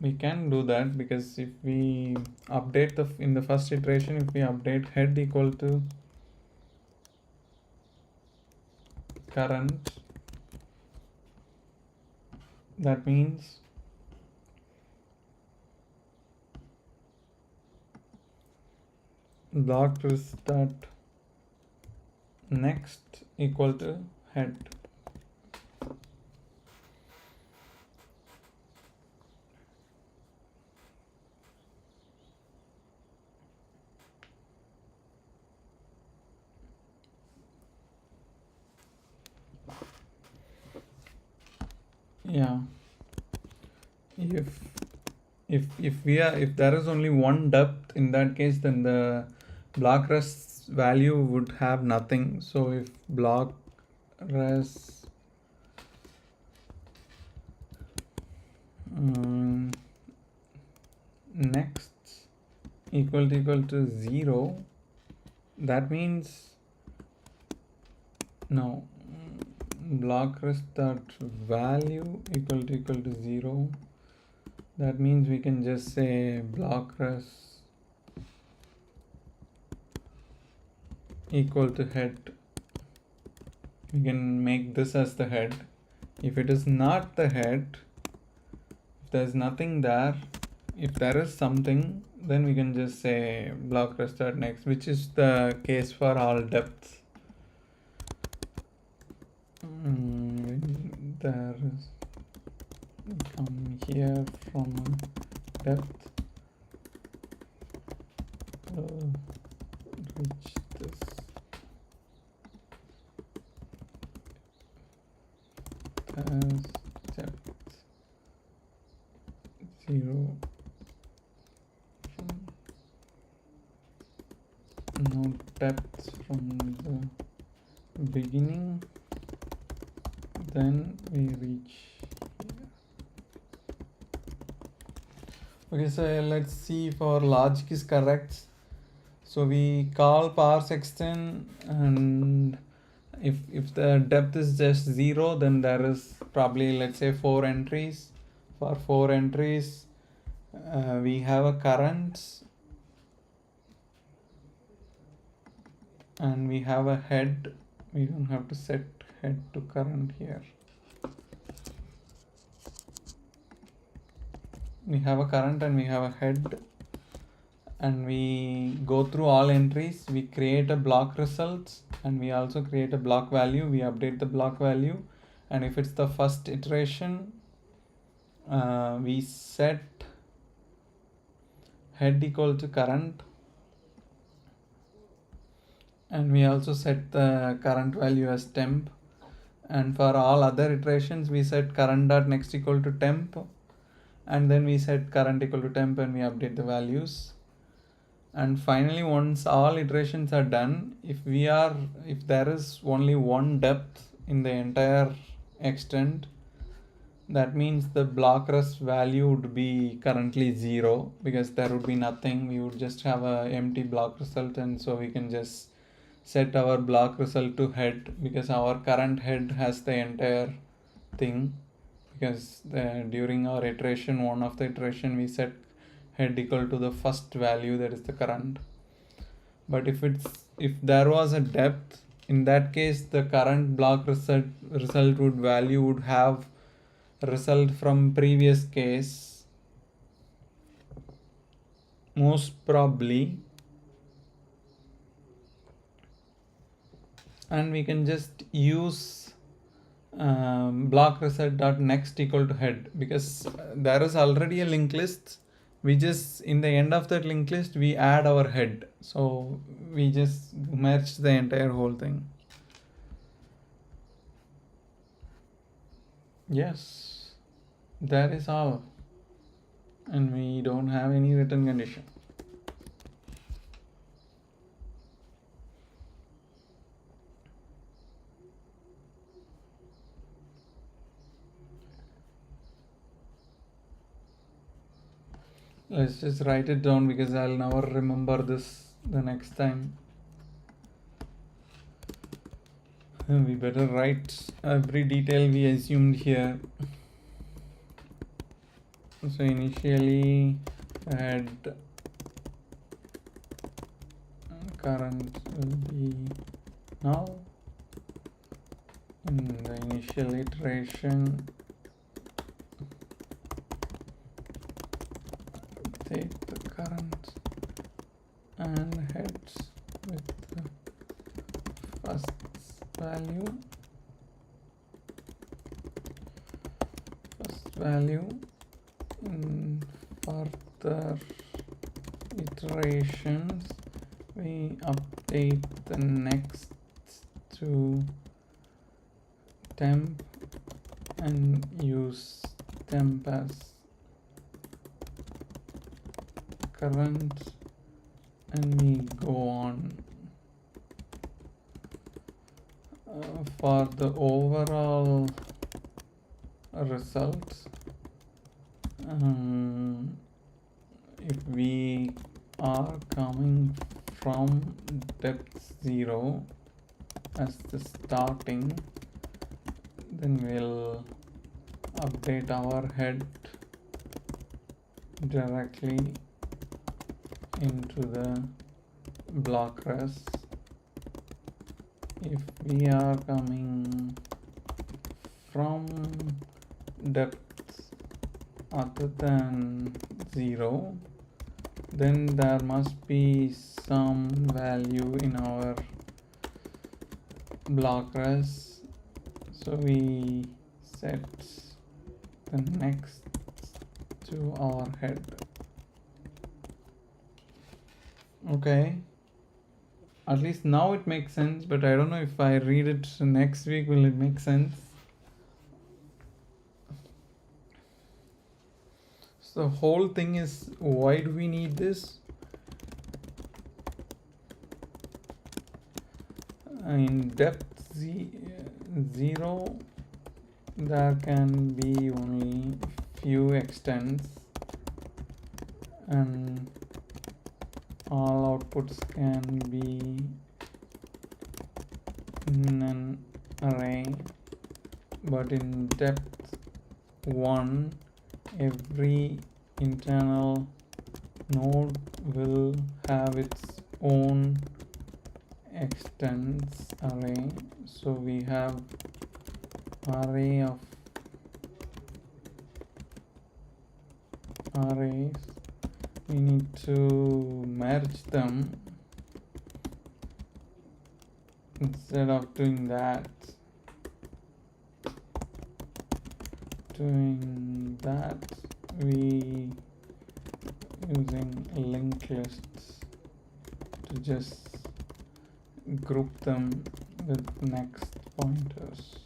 We can do that because if we update in the first iteration, if we update head equal to current, that means block start next equal to head. Yeah, if there is only one depth, in that case, then the block res value would have nothing. So if block res next equal to 0, that means no, block res dot value equal to 0, that means we can just say block res equal to head. We can make this as the head. If it is not the head, if there's nothing there, if there is something, then we can just say block res dot next, which is the case for all depths. There is come here from depth, reach this as depth 0 from no depth from the beginning, then we reach here. Okay, so let's see if our logic is correct. So we call parse extend, and if the depth is just 0, then there is probably, let's say, 4 entries. For 4 entries, we have a current and we have a head. We don't have to set head to current here. We have a current and we have a head, and we go through all entries. We create a block results, and we also create a block value. We update the block value, and if it's the first iteration, we set head equal to current, and we also set the current value as temp, and for all other iterations we set current dot next equal to temp, and then we set current equal to temp, and we update the values. And finally, once all iterations are done, if there is only one depth in the entire extent, that means the block res value would be currently 0, because there would be nothing. We would just have a empty block result, and so we can just set our block result to head, because our current head has the entire thing, because during our iteration, one of the iteration, we set head equal to the first value, that is the current. But if there was a depth, in that case the current block result would have result from previous case, most probably, and we can just use block result dot next equal to head, because there is already a linked list. We just, in the end of that linked list, we add our head, so we just merge the entire whole thing. Yes, that is all, and we don't have any written condition. Let's just write it down, because I'll never remember this the next time. We better write every detail we assumed here. So initially head current will be null. In the initial iteration, take the current and heads with the first value. In further iterations, we update the next to temp and use temp as current, and we go on. For the overall results, if we are coming from depth 0 as the starting, then we'll update our head directly into the block res. If we are coming from depth other than 0, then there must be some value in our block res, so we set the next to our head. Okay, at least now it makes sense, but I don't know if I read it next week, will it make sense? So the whole thing is, why do we need this? In depth 0, there can be only few extents, and all outputs can be in an array. But in depth 1, every internal node will have its own extents array, so we have array of arrays. We need to merge them. Instead of doing that, we using linked lists to just group them with next pointers.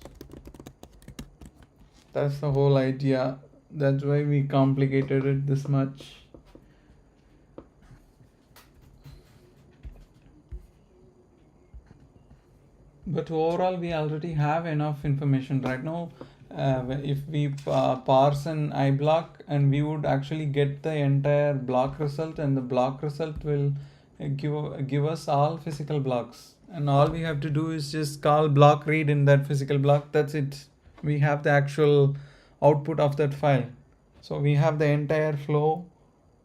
That's the whole idea. That's why we complicated it this much. But overall, we already have enough information right now. If we parse an I block, and we would actually get the entire block result, and the block result will give us all physical blocks, and all we have to do is just call block read in that physical block. That's it. We have the actual output of that file, so we have the entire flow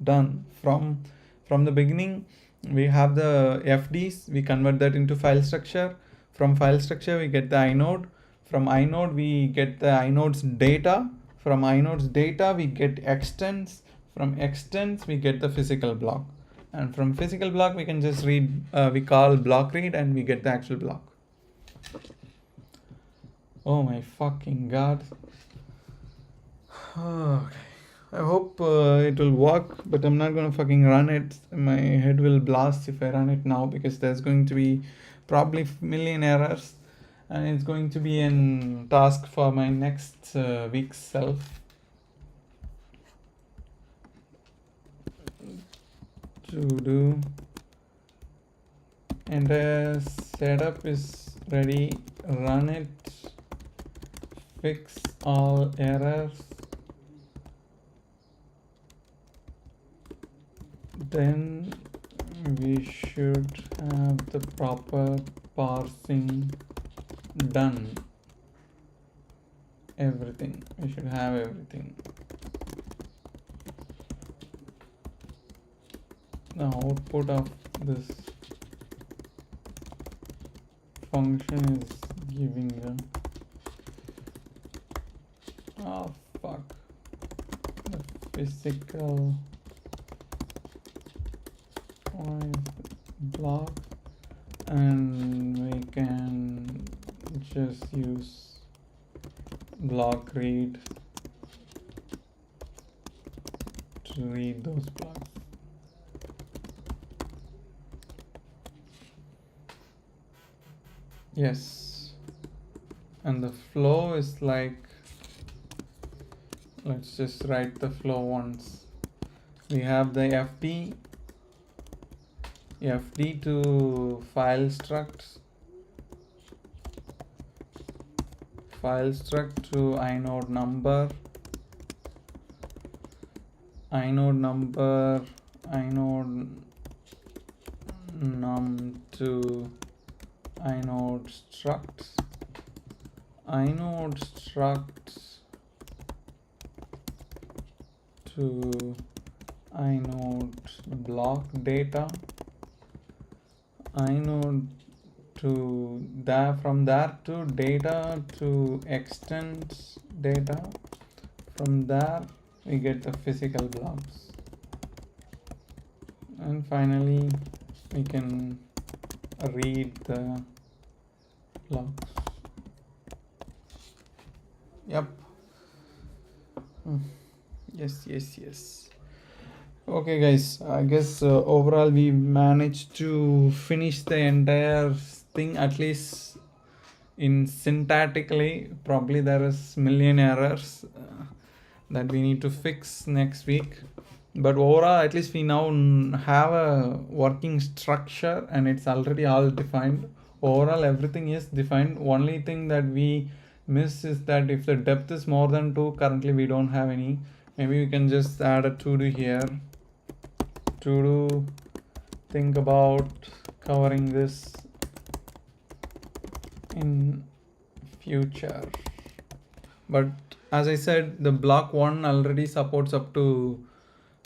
done from the beginning. We have the FDs, we convert that into file structure. From file structure, we get the inode. From inode, we get the inode's data. From inode's data, we get extents. From extends we get the physical block, and from physical block we can just read, we call block read, and we get the actual block. Oh my fucking god. Okay. I hope it will work, but I'm not gonna fucking run it. My head will blast if I run it now, because there's going to be probably million errors, and it's going to be an task for my next week's self to do. And the setup is ready. Run it. Fix all errors. Then we should have the proper parsing done. Everything. We should have everything. The output of this function is giving the fuck, the physical block, and we can just use block read to read those blocks. Yes, and the flow is like, let's just write the flow once. We have the fd to file struct to inode number num to inode struct to inode block data, inode to there, from there to data to extends data, from there we get the physical blocks, and finally we can read the blocks. Yep. Yes. Okay guys, I guess overall we managed to finish the entire thing, at least in syntactically. Probably there is million errors that we need to fix next week, but overall at least we now have a working structure, and it's already all defined. Overall everything is defined. Only thing that we miss is that if the depth is more than 2, currently we don't have any. Maybe we can just add a to do here. To do, think about covering this in future. But as I said, the block 1 already supports up to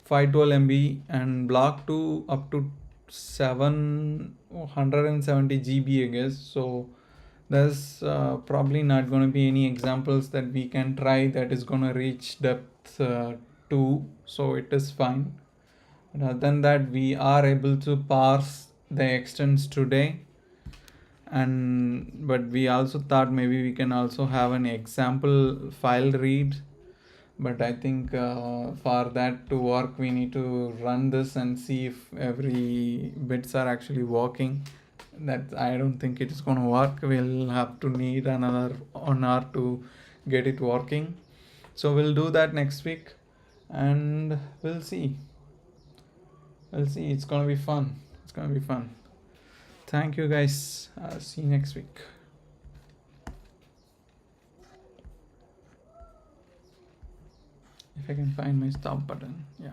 512 MB, and block 2 up to 770 GB, I guess. So there's probably not going to be any examples that we can try that is going to reach depth 2, so it is fine. And other than that, we are able to parse the extents today, but we also thought maybe we can also have an example file read, but I think for that to work we need to run this and see if every bits are actually working. That I don't think it is going to work. We'll have to need another 1 hour to get it working, so we'll do that next week, and we'll see. It's gonna be fun. Thank you guys. See you next week. If I can find my stop button. Yeah.